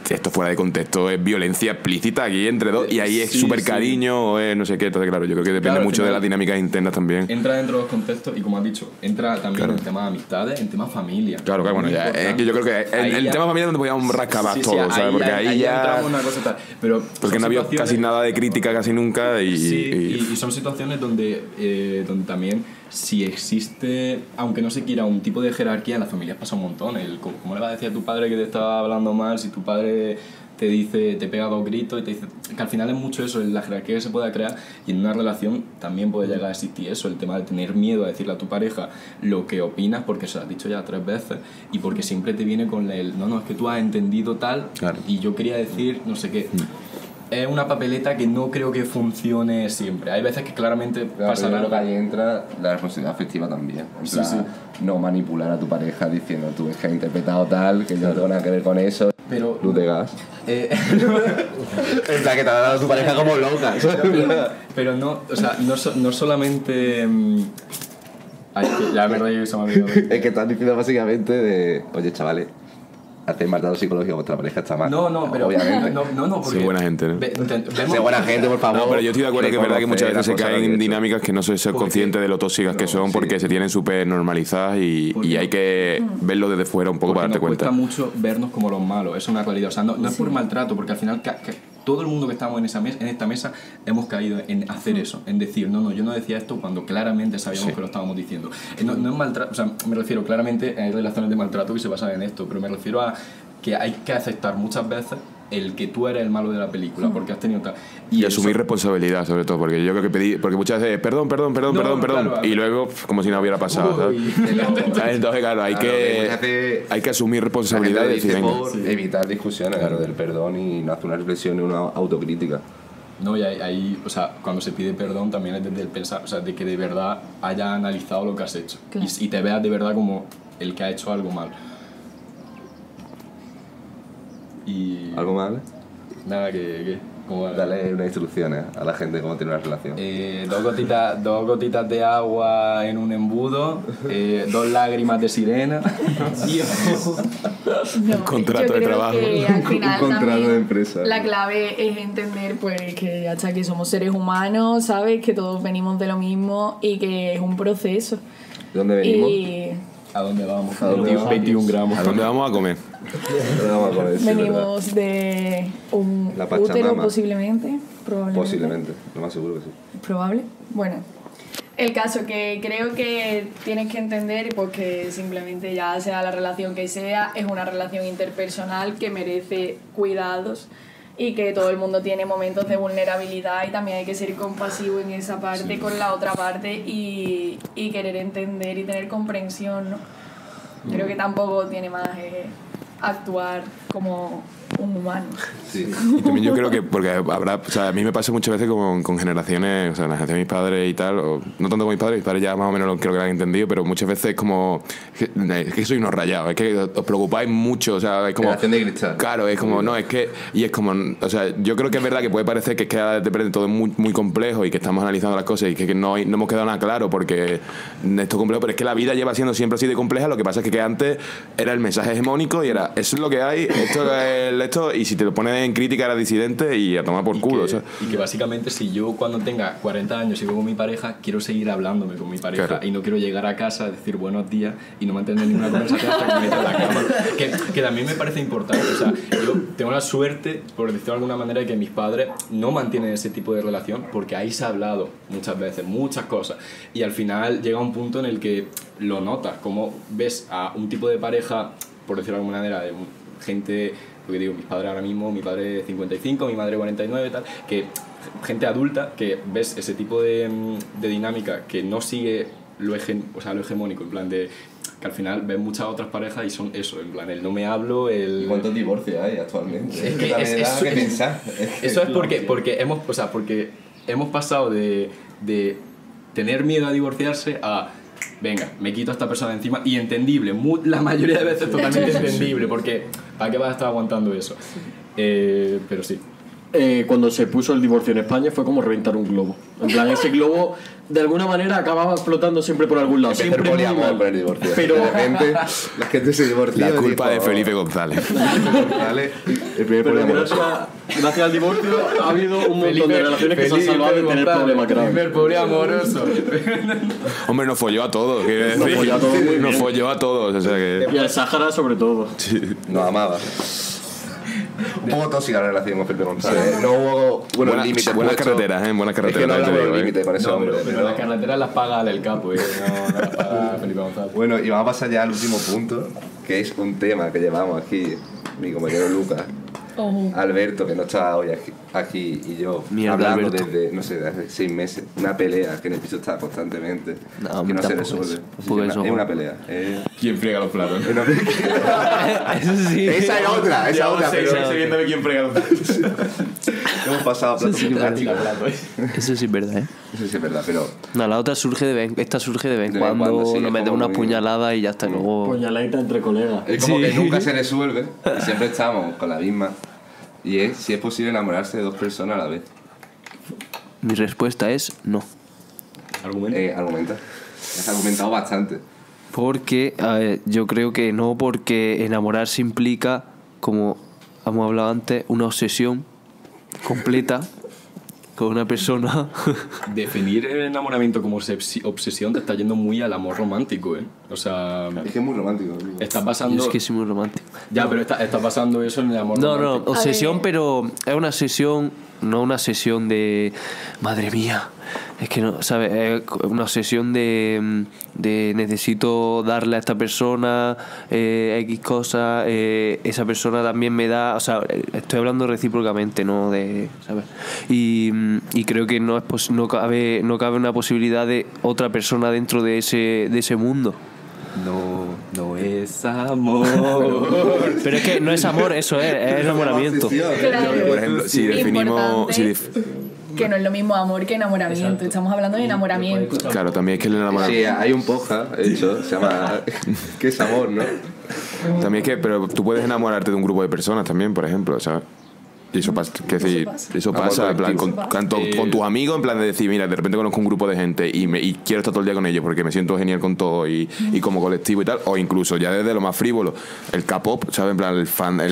esto fuera de contexto es violencia explícita aquí entre dos, y ahí es súper cariño, o es no sé qué. Entonces, claro, yo creo que depende mucho de las dinámicas internas también. Entra dentro de los contextos y, como has dicho, entra también en temas de amistades, en temas familia. Claro, bueno, ya, es que yo creo que el tema familia es donde podíamos rascar más todo, ¿sabes? Porque ahí ya entramos una cosa tal. Pero porque no había casi nada de crítica, casi nunca, y son situaciones donde también, si existe, aunque no se quiera, un tipo de jerarquía, en las familias pasa un montón. ¿Cómo le va a decir a tu padre que te estaba hablando mal si tu padre te dice, te pega 2 gritos y te dice... Que al final es mucho eso, la jerarquía que se pueda crear, y en una relación también puede llegar a existir eso, el tema de tener miedo a decirle a tu pareja lo que opinas porque se lo has dicho ya 3 veces y porque siempre te viene con el no, es que tú has entendido tal, claro, y yo quería decir no sé qué. Es una papeleta que no creo que funcione siempre. Hay veces que claramente pasa algo. Que ahí entra la responsabilidad afectiva también. Sí. No manipular a tu pareja diciendo, tú es que has interpretado tal, que yo no tengo nada que ver con eso. Pero... Tú te gas. En plan, que te ha dado tu pareja como loca. Pero no, o sea, no solamente... Ay, que ya me reí, se me ha olvidado. Es que estás diciendo básicamente de, oye, chavales, hacéis maltrato psicológico, vuestra pareja está mal. No, pero obviamente. No, porque... Sé buena gente, ¿no? Sé buena gente, por favor. No, pero yo estoy de acuerdo que es verdad que muchas veces se caen en dinámicas que no se son conscientes de lo tóxicas que son, porque se tienen súper normalizadas y hay que verlo desde fuera un poco para darte cuenta. Nos cuesta mucho vernos como los malos, es una realidad. O sea, no es por maltrato, porque al final todo el mundo que estamos en esta mesa hemos caído en hacer eso, en decir, no, yo no decía esto cuando claramente sabíamos que lo estábamos diciendo. No es maltrato, o sea, me refiero, claramente hay relaciones de maltrato que se basan en esto, pero me refiero a que hay que aceptar muchas veces el que tú eres el malo de la película, porque has tenido tal... Y asumir responsabilidad, sobre todo, porque yo creo que porque muchas veces perdón, claro, y luego y si no hubiera pasado, ¿sabes? Entonces, claro, hay que asumir responsabilidad y decir, evitar discusiones, claro, del perdón y no hacer una reflexión y una autocrítica. No, y ahí, o sea, cuando se pide perdón también es desde el pensar, o sea, de que de verdad haya analizado lo que has hecho, claro, y te veas de verdad como el que ha hecho algo mal. Y... ¿Algo mal? Nada, que dale unas instrucciones a la gente cómo tener una relación. 2 gotitas de agua en un embudo, 2 lágrimas de sirena. No, contrato de trabajo. Que al final un contrato de empresa. La clave es entender pues que hasta que somos seres humanos, ¿sabes? Que todos venimos de lo mismo y que es un proceso. ¿De dónde venimos? ¿A dónde vamos? 21 gramos. ¿A dónde vamos a comer? Venimos de un útero, posiblemente, probablemente. Posiblemente, lo más seguro que sí. Probable. Bueno, el caso que creo que tienes que entender, porque simplemente ya sea la relación que sea, es una relación interpersonal que merece cuidados y que todo el mundo tiene momentos de vulnerabilidad y también hay que ser compasivo en esa parte con la otra parte y querer entender y tener comprensión, ¿no? Creo que tampoco tiene más actuar como un humano. Sí. Y también yo creo que, porque habrá, o sea, a mí me pasa muchas veces con generaciones, o sea, la generación de mis padres y tal, o no tanto con mis padres ya más o menos creo que lo han entendido, pero muchas veces es como, es que soy unos rayados, es que os preocupáis mucho, o sea, es como... Generación de cristal. Claro, es como, no, es que, y es como, o sea, yo creo que es verdad que puede parecer que es que de repente todo es muy, muy complejo y que estamos analizando las cosas y que no hemos quedado nada claro porque esto es complejo, pero es que la vida lleva siendo siempre así de compleja, lo que pasa es que antes era el mensaje hegemónico y era, eso es lo que hay, esto, y si te lo pones en crítica eras disidente y a tomar por culo. Y que básicamente si yo cuando tenga 40 años y vivo con mi pareja, quiero seguir hablándome con mi pareja, claro. y no quiero llegar a casa, decir buenos días y no mantener ninguna conversación hasta que me meta en la cama. Que también me parece importante. O sea, yo tengo la suerte, por decirlo de alguna manera, de que mis padres no mantienen ese tipo de relación porque ahí se ha hablado muchas veces, muchas cosas. Y al final llega un punto en el que lo notas, como ves a un tipo de pareja, por decirlo de alguna manera, de gente... Porque digo, mis padres ahora mismo, mi padre 55, mi madre 49 tal, que gente adulta que ves ese tipo de dinámica que no sigue lo hegemónico, en plan de que al final ves muchas otras parejas y son eso, en plan el no me hablo, el... ¿Cuántos divorcios hay actualmente? Es que también da que pensar. Eso es porque hemos pasado de tener miedo a divorciarse a... Venga, me quito a esta persona de encima y entendible, la mayoría de veces totalmente entendible, porque ¿para qué vas a estar aguantando eso? Pero sí. Cuando se puso el divorcio en España fue como reventar un globo. En plan, ese globo de alguna manera acababa explotando siempre por algún lado. Empezó Siempre el muy poliamor mal. por el divorcio. Pero De repente, la gente se divorció. La culpa dijo, de Felipe González. González, el primer pero poliamoroso. gracias al divorcio ha habido un montón de relaciones que se han salvado de tener problemas graves. Primer pobre amoroso. Hombre, nos folló a todos, quiero decir. Nos folló a todos muy Nos bien. folló a todos, o sea que... Y al Sáhara sobre todo. Nos amaba. Un poco tóxica la relación con Felipe González. No hubo buenos límites. Buenas puestos. carreteras, buenas Es que carreteras. no te hablamos digo, de límites con ese No, hombre. pero las carreteras las paga el Capo, no las paga Felipe González. Bueno, y vamos a pasar ya al último punto, que es un tema que llevamos aquí, mi compañero Lucas, Oh. Alberto, que no está hoy aquí, y yo, Mierda, hablando Alberto. desde, no sé, desde hace 6 meses. Una pelea que en el piso está constantemente, No, que no se tampoco resuelve. es. Así Tampoco que es es eso. una pelea. ¿Quién friega los platos? Eso sí. Esa es otra, pero viéndome quién friega los platos. hemos pasado a platos Sí, sí, prácticos. Eso sí es verdad, ¿eh? Eso sí es verdad, pero No, la otra surge esta surge de vez en De vez en cuando, cuando, sí, nos es metemos como unas muy- puñaladas y ya está. Luego... Puñaladita entre colegas. es como Sí. que nunca se resuelve y siempre estamos con la misma. Y es si es posible enamorarse de 2 personas a la vez. Mi respuesta es no. ¿Argumento? Argumenta. Has argumentado bastante. Porque, a ver, yo creo que no, porque enamorarse implica, como hemos hablado antes, una obsesión completa con una persona. Definir el enamoramiento como obsesión te está yendo muy al amor romántico, ¿eh? O sea, Es que es muy romántico. Amigo. está Yo pasando... es que soy muy romántico. Ya, pero está pasando eso en el amor No, no, romántico. obsesión, A ver. pero es una sesión, no una sesión de madre mía. Es que no, ¿sabes? Es una obsesión de necesito darle a esta persona X cosas, esa persona también me da, o sea, estoy hablando recíprocamente, no de, ¿sabes? Y creo que no cabe una posibilidad de otra persona dentro de ese mundo. No es amor. Pero es que no es amor, eso es enamoramiento. Claro. Por ejemplo, si definimos... Importante que no es lo mismo amor que enamoramiento. Estamos hablando de enamoramiento. Claro, también es que el Sí, enamoramiento... hay un podcast hecho, se llama ¿Qué es amor, no? También es que, pero tú puedes enamorarte de un grupo de personas también, por ejemplo, ¿sabes? Y eso pasa, eso Amor pasa en plan, colectivo. con tus amigos, en plan de decir, mira, de repente conozco un grupo de gente y quiero estar todo el día con ellos porque me siento genial con todo y como colectivo y tal, o incluso ya desde lo más frívolo, el K-pop, ¿sabes? En plan,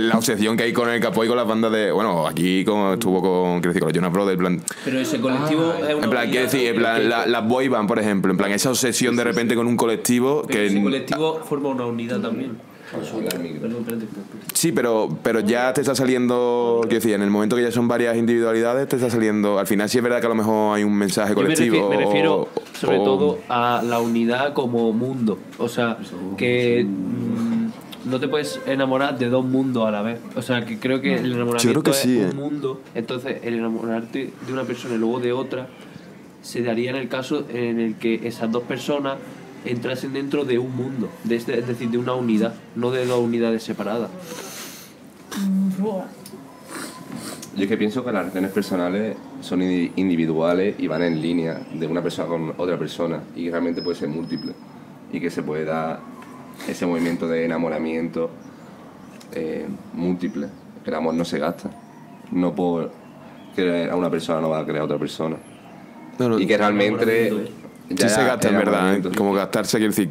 la obsesión que hay con el K-pop y con las bandas de, bueno, aquí como estuvo con, quiero decir, con los Jonas Brothers, en plan, Pero ese colectivo es una en plan, quiero decir, en plan, las boy band, por ejemplo, en plan, esa obsesión de repente con un colectivo Pero ese que... colectivo forma una unidad también. Perdón, espérate. Sí, pero ya te está saliendo, quiero decir, en el momento que ya son varias individualidades, te está saliendo, al final sí es verdad que a lo mejor hay un mensaje Yo colectivo. me refiero sobre o- todo a la unidad como mundo. O sea, que no te puedes enamorar de 2 mundos a la vez. O sea, que creo que el enamoramiento Yo creo que es sí, un mundo. Entonces, el enamorarte de una persona y luego de otra se daría en el caso en el que esas 2 personas entrasen dentro de un mundo, es decir, de una unidad, no de dos unidades separadas. Yo es que pienso que las relaciones personales son individuales y van en línea de una persona con otra persona y realmente puede ser múltiple y que se puede dar ese movimiento de enamoramiento múltiple, que el amor no se gasta, no por querer a una persona no va a querer a otra persona y que realmente Sí se gasta, en verdad, enamoramiento. como gastarse, quiero decir,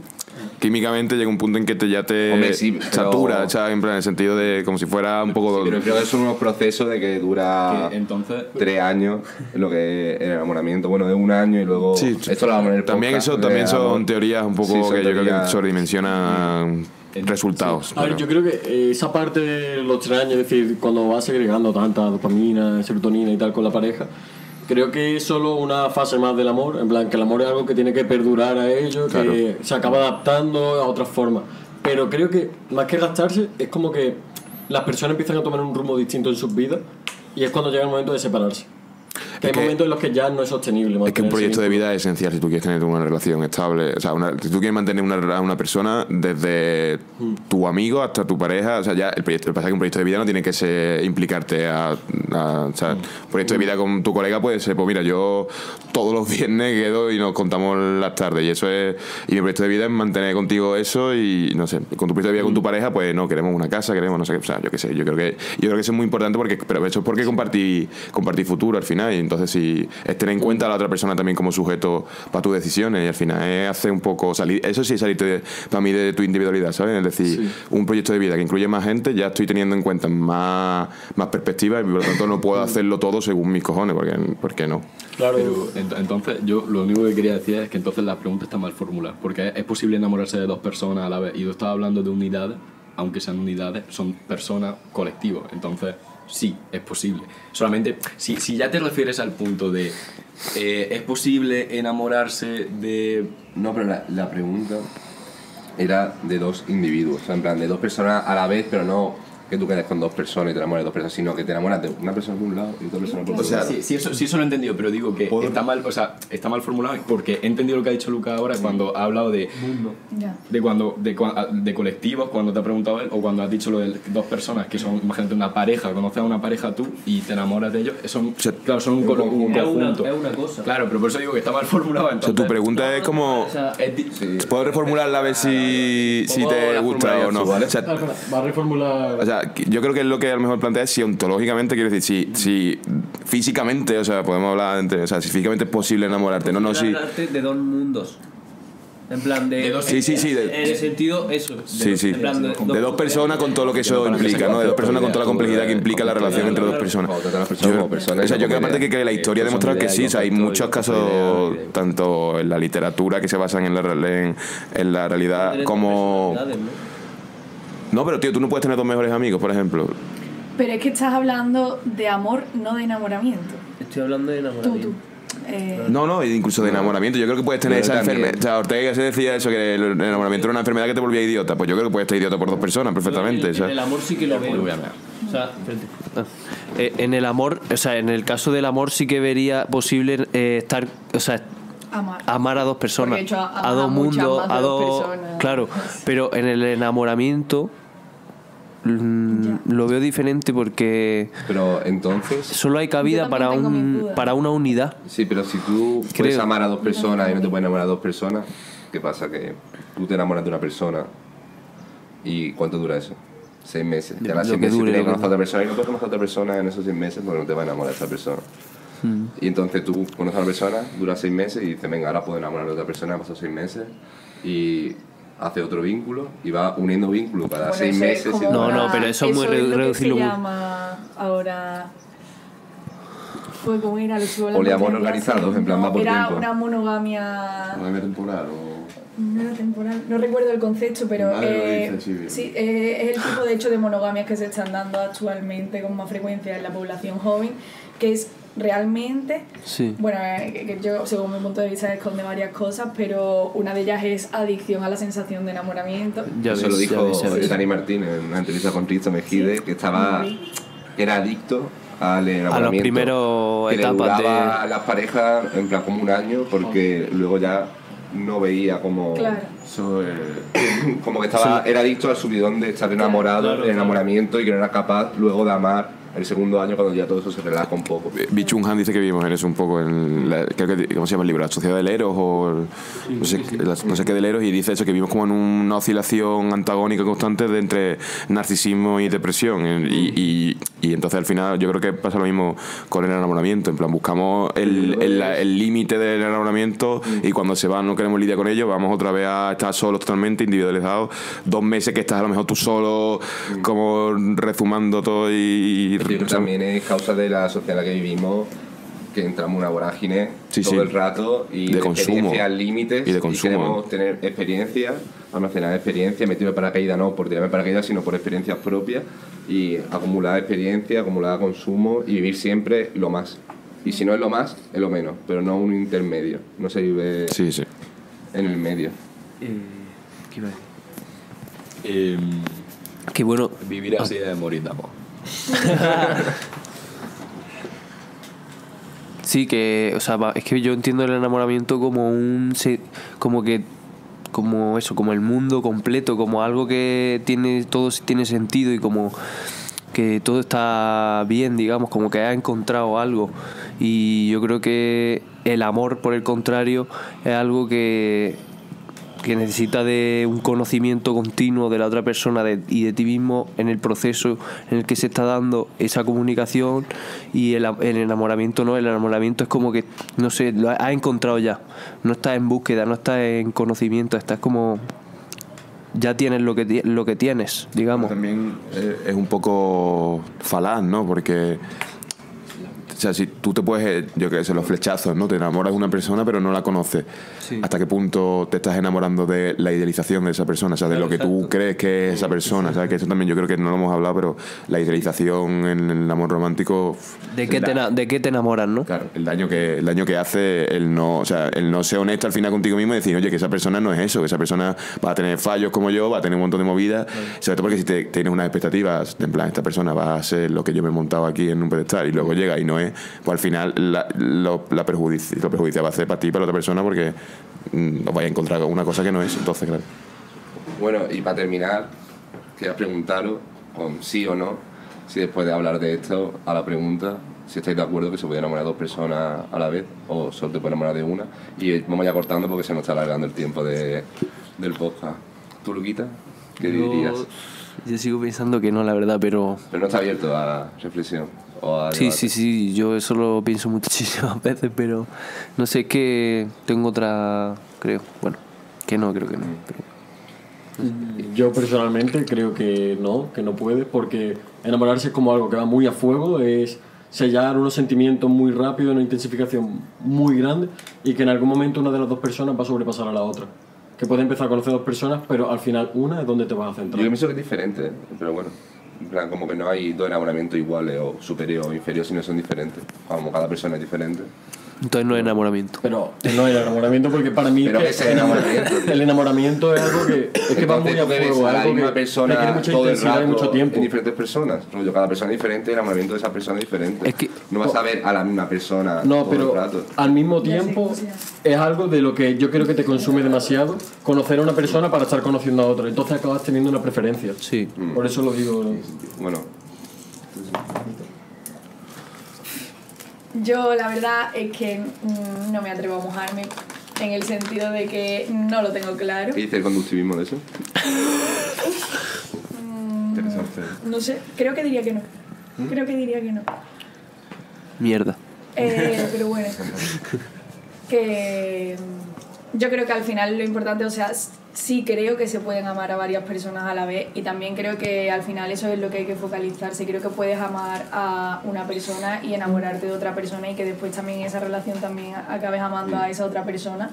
químicamente llega un punto en que ya te Hombre, sí, pero- satura, ¿sabes? En plan, en el sentido de como si fuera un poco... Pero creo que son unos procesos de que dura Que entonces 3 años lo que es el enamoramiento, bueno, de 1 año y luego Sí, esto lo vamos en el también podcast, eso también de son amor. teorías un poco Sí, son que yo creo que teorías- sobredimensionan resultados. A ver, pero- yo creo que esa parte de los 3 años, es decir, cuando vas agregando tanta dopamina, serotonina y tal con la pareja, creo que es solo una fase más del amor, en plan que el amor es algo que tiene que perdurar a ello, Claro. que se acaba adaptando a otras formas. Pero creo que más que gastarse, es como que las personas empiezan a tomar un rumbo distinto en sus vidas y es cuando llega el momento de separarse. Que hay que- momentos en los que ya no es sostenible. Es que un mantener ese proyecto de vínculo. vida es esencial si tú quieres tener una relación estable. O sea, si tú quieres mantener una persona desde tu amigo hasta tu pareja, o sea, ya el proyecto, lo que pasa es que un proyecto de vida no tiene que ser implicarte o sea, un proyecto de vida con tu colega puede ser, pues mira, yo todos los viernes quedo y nos contamos las tardes y eso es, y mi proyecto de vida es mantener contigo eso y no sé, con tu proyecto de vida con tu pareja, pues no, queremos una casa, queremos no sé qué, o sea, yo qué sé, yo creo que eso es muy importante pero eso es porque compartir futuro al final y entonces si es tener en cuenta a la otra persona también como sujeto para tus decisiones y al final es hacer un poco salir, eso sí es salirte para mí de tu individualidad, ¿sabes? Es decir, un proyecto de vida que incluye más gente, ya estoy teniendo en cuenta más perspectivas y por lo tanto no puedo hacerlo todo según mis cojones, porque no. Claro. Pero entonces yo lo único que quería decir es que entonces la pregunta está mal formulada, porque es posible enamorarse de 2 personas a la vez y tú estabas hablando de unidades, aunque sean unidades, son personas, colectivos, entonces sí, es posible. Solamente, si ya te refieres al punto de es posible enamorarse de... No, pero la pregunta era de 2 individuos, o sea, en plan, de 2 personas a la vez, pero no que tú quedes con 2 personas y te enamores de 2 personas, sino que te enamoras de una persona por un lado y otra persona por O otro sea, lado. sí, eso lo he entendido, pero digo que está mal, o sea, está mal formulado porque he entendido lo que ha dicho Lucas ahora cuando ha hablado de Ya. de colectivos, cuando te ha preguntado él, o cuando has dicho lo de 2 personas que son, imagínate, una pareja, conoces a una pareja tú y te enamoras de ellos, claro, son un conjunto. Es una cosa. Claro, pero por eso digo que está mal formulado. O sea, Entonces, tu pregunta es como... O sea, ¿Puedo reformularla a ver si te gusta o no? O sea, Va a reformular. o sea, yo creo que lo que a lo mejor plantea es si ontológicamente, quiero decir, si físicamente, o sea, podemos hablar entre, o sea, si físicamente es posible enamorarte, no, si... hablarte de 2 mundos. En plan de... Sí, en el sentido, eso. Sí, sí. En plan De 2 personas con todo lo que eso implica, ¿no? De 2 personas con toda la complejidad que implica la relación entre 2 personas. O tratar a las personas como personas, O sea, yo no creo como aparte ideas. que la historia ha Son demostrado que ideas sí, y o sea, hay conceptos muchos y casos, ideas. tanto en la literatura que se basan en la realidad como... No, pero tío, tú no puedes tener 2 mejores amigos, por ejemplo. Pero es que estás hablando de amor, no de enamoramiento. Estoy hablando de Tú. enamoramiento. No, incluso de enamoramiento. Yo creo que puedes tener Pero esa también. enfermedad. O sea, Ortega se decía eso, que el enamoramiento era una enfermedad que te volvía idiota. Pues yo creo que puedes estar idiota por 2 personas perfectamente. En ¿sabes? el amor sí que lo veo. voy a ver. O sea, en el amor, o sea, en el caso del amor sí que vería posible estar, o sea, amar a 2 personas, Porque he hecho a 2 muchas mundos, más de a 2 2, personas. claro, pero en el enamoramiento lo veo diferente porque Pero entonces, solo hay cabida Yo también tengo mis dudas. para una unidad. sí, pero si tú puedes Creo. amar a 2 personas y no te puedes enamorar a 2 personas, ¿qué pasa? Que tú te enamoras de una persona y ¿cuánto dura eso? 6 meses. Y a las Lo 6 que meses dure, tienes que lo que conocer a otra persona y no puedes conocer a otra persona en esos 6 meses porque no te va a enamorar de esa persona. Y entonces tú conoces a una persona, dura 6 meses y dices, venga, ahora puedo enamorar de otra persona, han pasado 6 meses y hace otro vínculo y va uniendo vínculos cada 6 meses. y No, no, pero eso es muy lo que reducirlo se muy- llama ahora. Pues como era, lo estuve hablando Poliamor otro día, organizado, en plan, va por era tiempo. una monogamia. Monogamia temporal o... No era temporal, no recuerdo el concepto, pero Vale, lo dices, sí, bien. sí, es el tipo de hecho de monogamias que se están dando actualmente con más frecuencia en la población joven, que es realmente, Sí. bueno, que yo según mi punto de vista esconde varias cosas, pero una de ellas es adicción a la sensación de enamoramiento. Ya Eso ves, lo ya dijo ves, ya ves. Dani Martín en una entrevista con Risto Mejide, que era adicto al enamoramiento. A los primeros que le etapas duraba a las parejas en plan como un año, porque luego ya no veía como... Claro. Eso Como que era adicto al subidón de estar enamorado, el enamoramiento, y que no era capaz luego de amar el segundo año cuando ya todo eso se relaja un poco. Byung Han dice que vivimos en eso un poco, creo que, ¿cómo se llama el libro? La sociedad del Eros o no sé qué del Eros, y dice eso, que vivimos como en una oscilación antagónica constante de entre narcisismo y depresión, y entonces al final yo creo que pasa lo mismo con el enamoramiento, en plan buscamos el límite del enamoramiento y cuando se va no queremos lidiar con ello, vamos otra vez a estar solos totalmente, individualizados, 2 meses que estás a lo mejor tú solo como rezumando todo y yo creo que también es causa de la sociedad en la que vivimos, que entramos en una vorágine todo el rato y de experiencias límites, y queremos tener experiencia, almacenar experiencia, meterme paracaídas no por tirarme paracaídas, sino por experiencias propias, y acumular experiencia, acumular consumo y vivir siempre lo más. Y si no es lo más, es lo menos, pero no un intermedio, no se vive en el medio. ¿Qué iba a decir? Que bueno... Vivir así es morir de amor. Sí, que, o sea, es que yo entiendo el enamoramiento como como el mundo completo, como algo que todo tiene sentido y como que todo está bien, digamos, como que has encontrado algo. Y yo creo que el amor, por el contrario, es algo que necesita de un conocimiento continuo de la otra persona y de ti mismo en el proceso en el que se está dando esa comunicación. Y el enamoramiento no, el enamoramiento es como que, no sé, lo has encontrado ya, no estás en búsqueda, no estás en conocimiento, estás como... ya tienes lo que tienes, digamos. También es un poco falaz, ¿no? Porque... o sea, si tú te puedes, yo qué sé, los flechazos, ¿no? Te enamoras de una persona pero no la conoces. Sí. ¿Hasta qué punto te estás enamorando de la idealización de esa persona? O sea, de lo que tú crees que es esa persona. ¿Sabes? Que eso también yo creo que no lo hemos hablado, pero la idealización en el amor romántico... ¿De qué te enamoras, no? Claro, el daño que hace el no ser honesto al final contigo mismo y decir, oye, que esa persona no es eso, que esa persona va a tener fallos como yo, va a tener un montón de movidas. Sobre todo porque si tienes unas expectativas, en plan, esta persona va a ser lo que yo me he montado aquí en un pedestal y luego llega y no es, pues al final lo perjudicia va a ser para ti y para la otra persona, porque os vais a encontrar una cosa que no es. Entonces, claro. Bueno, y para terminar, quería preguntaros con sí o no, si después de hablar de esto, a la pregunta, si estáis de acuerdo que se puede enamorar de 2 personas a la vez o solo te puedes enamorar de una. Y vamos ya cortando porque se nos está alargando el tiempo del podcast. ¿Tú, Luquita? ¿Qué dirías? Yo sigo pensando que no, la verdad, pero... Pero no está abierto a reflexión o a debate. Sí, yo eso lo pienso muchísimas veces, pero no sé, es que tengo otra, creo, bueno, que no, creo que no. Pero... Yo personalmente creo que no puede, porque enamorarse es como algo que va muy a fuego, es sellar unos sentimientos muy rápido, una intensificación muy grande, y que en algún momento una de las 2 personas va a sobrepasar a la otra. Que puedes empezar a conocer 2 personas, pero al final una es donde te vas a centrar. Yo pienso que es diferente, pero bueno, en plan, como que no hay 2 enamoramientos iguales o superior o inferior, sino son diferentes. Como cada persona es diferente. Entonces no es enamoramiento. Pero no es enamoramiento, porque para mí pero es enamoramiento. El enamoramiento es algo que va muy a fuego, a la misma persona requiere mucha todo el intensidad rato y mucho tiempo. En diferentes personas. Rollo, cada persona es diferente, el enamoramiento de esa persona es diferente. Es que, no vas a ver a la misma persona todo el rato. Al mismo tiempo es algo de lo que yo creo que te consume demasiado conocer a una persona para estar conociendo a otra. Entonces acabas teniendo una preferencia. Sí. Por eso lo digo. Bueno. Yo la verdad es que no me atrevo a mojarme, en el sentido de que no lo tengo claro. ¿Qué dice el conductivismo de eso? No sé, creo que diría que no. Mierda. Pero bueno, que yo creo que al final lo importante, o sea, sí creo que se pueden amar a varias personas a la vez, y también creo que al final eso es lo que hay que focalizarse. Creo que puedes amar a una persona y enamorarte de otra persona, y que después también esa relación también acabes amando a esa otra persona.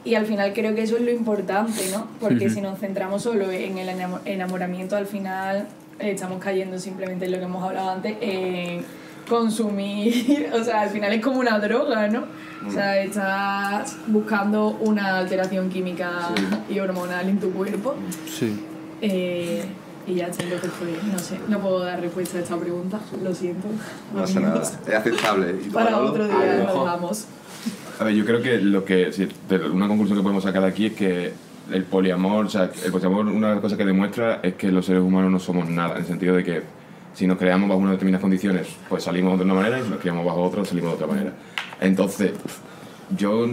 Y al final creo que eso es lo importante, ¿no? Porque si nos centramos solo en el enamoramiento, al final estamos cayendo simplemente en lo que hemos hablado antes, en consumir, o sea, al final es como una droga, ¿no? O sea, estás buscando una alteración química y hormonal en tu cuerpo. Sí. Y ya está, entonces pues, no sé, no puedo dar respuesta a esta pregunta, lo siento. No pasa nada, es aceptable. Para otro día nos vamos. A ver, yo creo que una conclusión que podemos sacar de aquí es que el poliamor, o sea, el poliamor, una de las cosas que demuestra es que los seres humanos no somos nada, en el sentido de que si nos creamos bajo unas determinadas condiciones, pues salimos de una manera, y si nos creamos bajo otra, salimos de otra manera. Entonces, yo,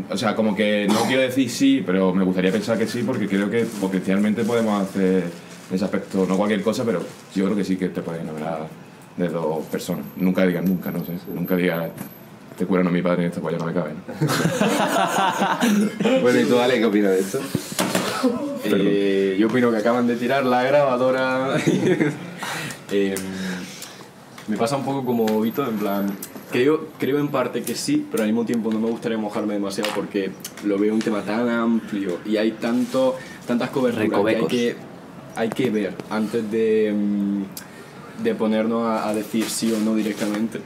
o sea, como que no quiero decir sí, pero me gustaría pensar que sí, porque creo que potencialmente podemos hacer en ese aspecto, no cualquier cosa, pero yo creo que sí que te puedes enamorar de dos personas. Nunca digas nunca, no sé, nunca digas este cuero no es mi padre y esta polla no me cabe, ¿no? Bueno, ¿y tú, Ale, qué opinas de esto? Yo opino que acaban de tirar la grabadora. Me pasa un poco como Vito, en plan, creo en parte que sí, pero al mismo tiempo no me gustaría mojarme demasiado porque lo veo un tema tan amplio y hay tantas coberturas que hay que ver antes de ponernos a decir sí o no directamente.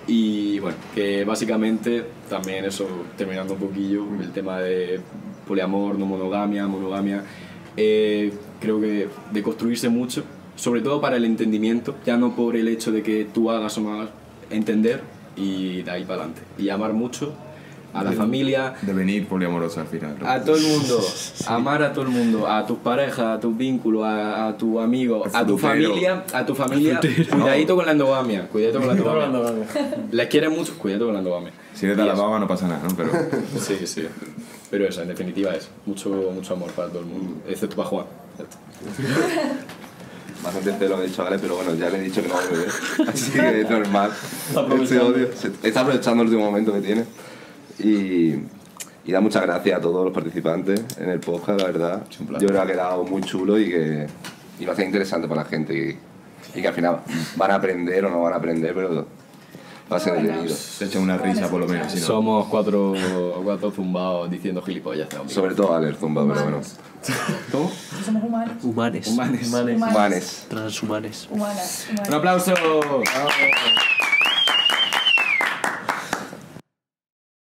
Y bueno, que básicamente también eso, terminando un poquillo, el tema de poliamor, no monogamia, creo que de construirse mucho, sobre todo para el entendimiento, ya no por el hecho de que tú hagas o no hagas, entender y de ahí para adelante. Y amar mucho a la familia. Devenir poliamoroso al final, ¿no? A todo el mundo, amar a todo el mundo, a tus parejas, a tus vínculos, a tu amigo, a tu familia, cuidadito con la endogamia, Les quieres mucho, cuidado con la endogamia. Si eres de Alabama no pasa nada, ¿no? Pero sí. Pero eso, en definitiva es mucho amor para todo el mundo, excepto para Juan. Bastante celo de chavales, pero bueno, ya le he dicho que no voy a beber, así que es normal. Este odio. Está aprovechando el último momento que tiene. Y da muchas gracias a todos los participantes en el podcast, la verdad. Yo creo que ha quedado muy chulo y va a ser interesante para la gente y que al final van a aprender o no van a aprender, pero va a ser entretenido. Se echa una risa por lo menos. Si no. Somos cuatro zumbados diciendo gilipollas. Sobre todo Ale, zumba, pero bueno. ¿Cómo? Somos humanos. Humanes. Humanes. Transhumanes. Humanas. Un aplauso. Bravo.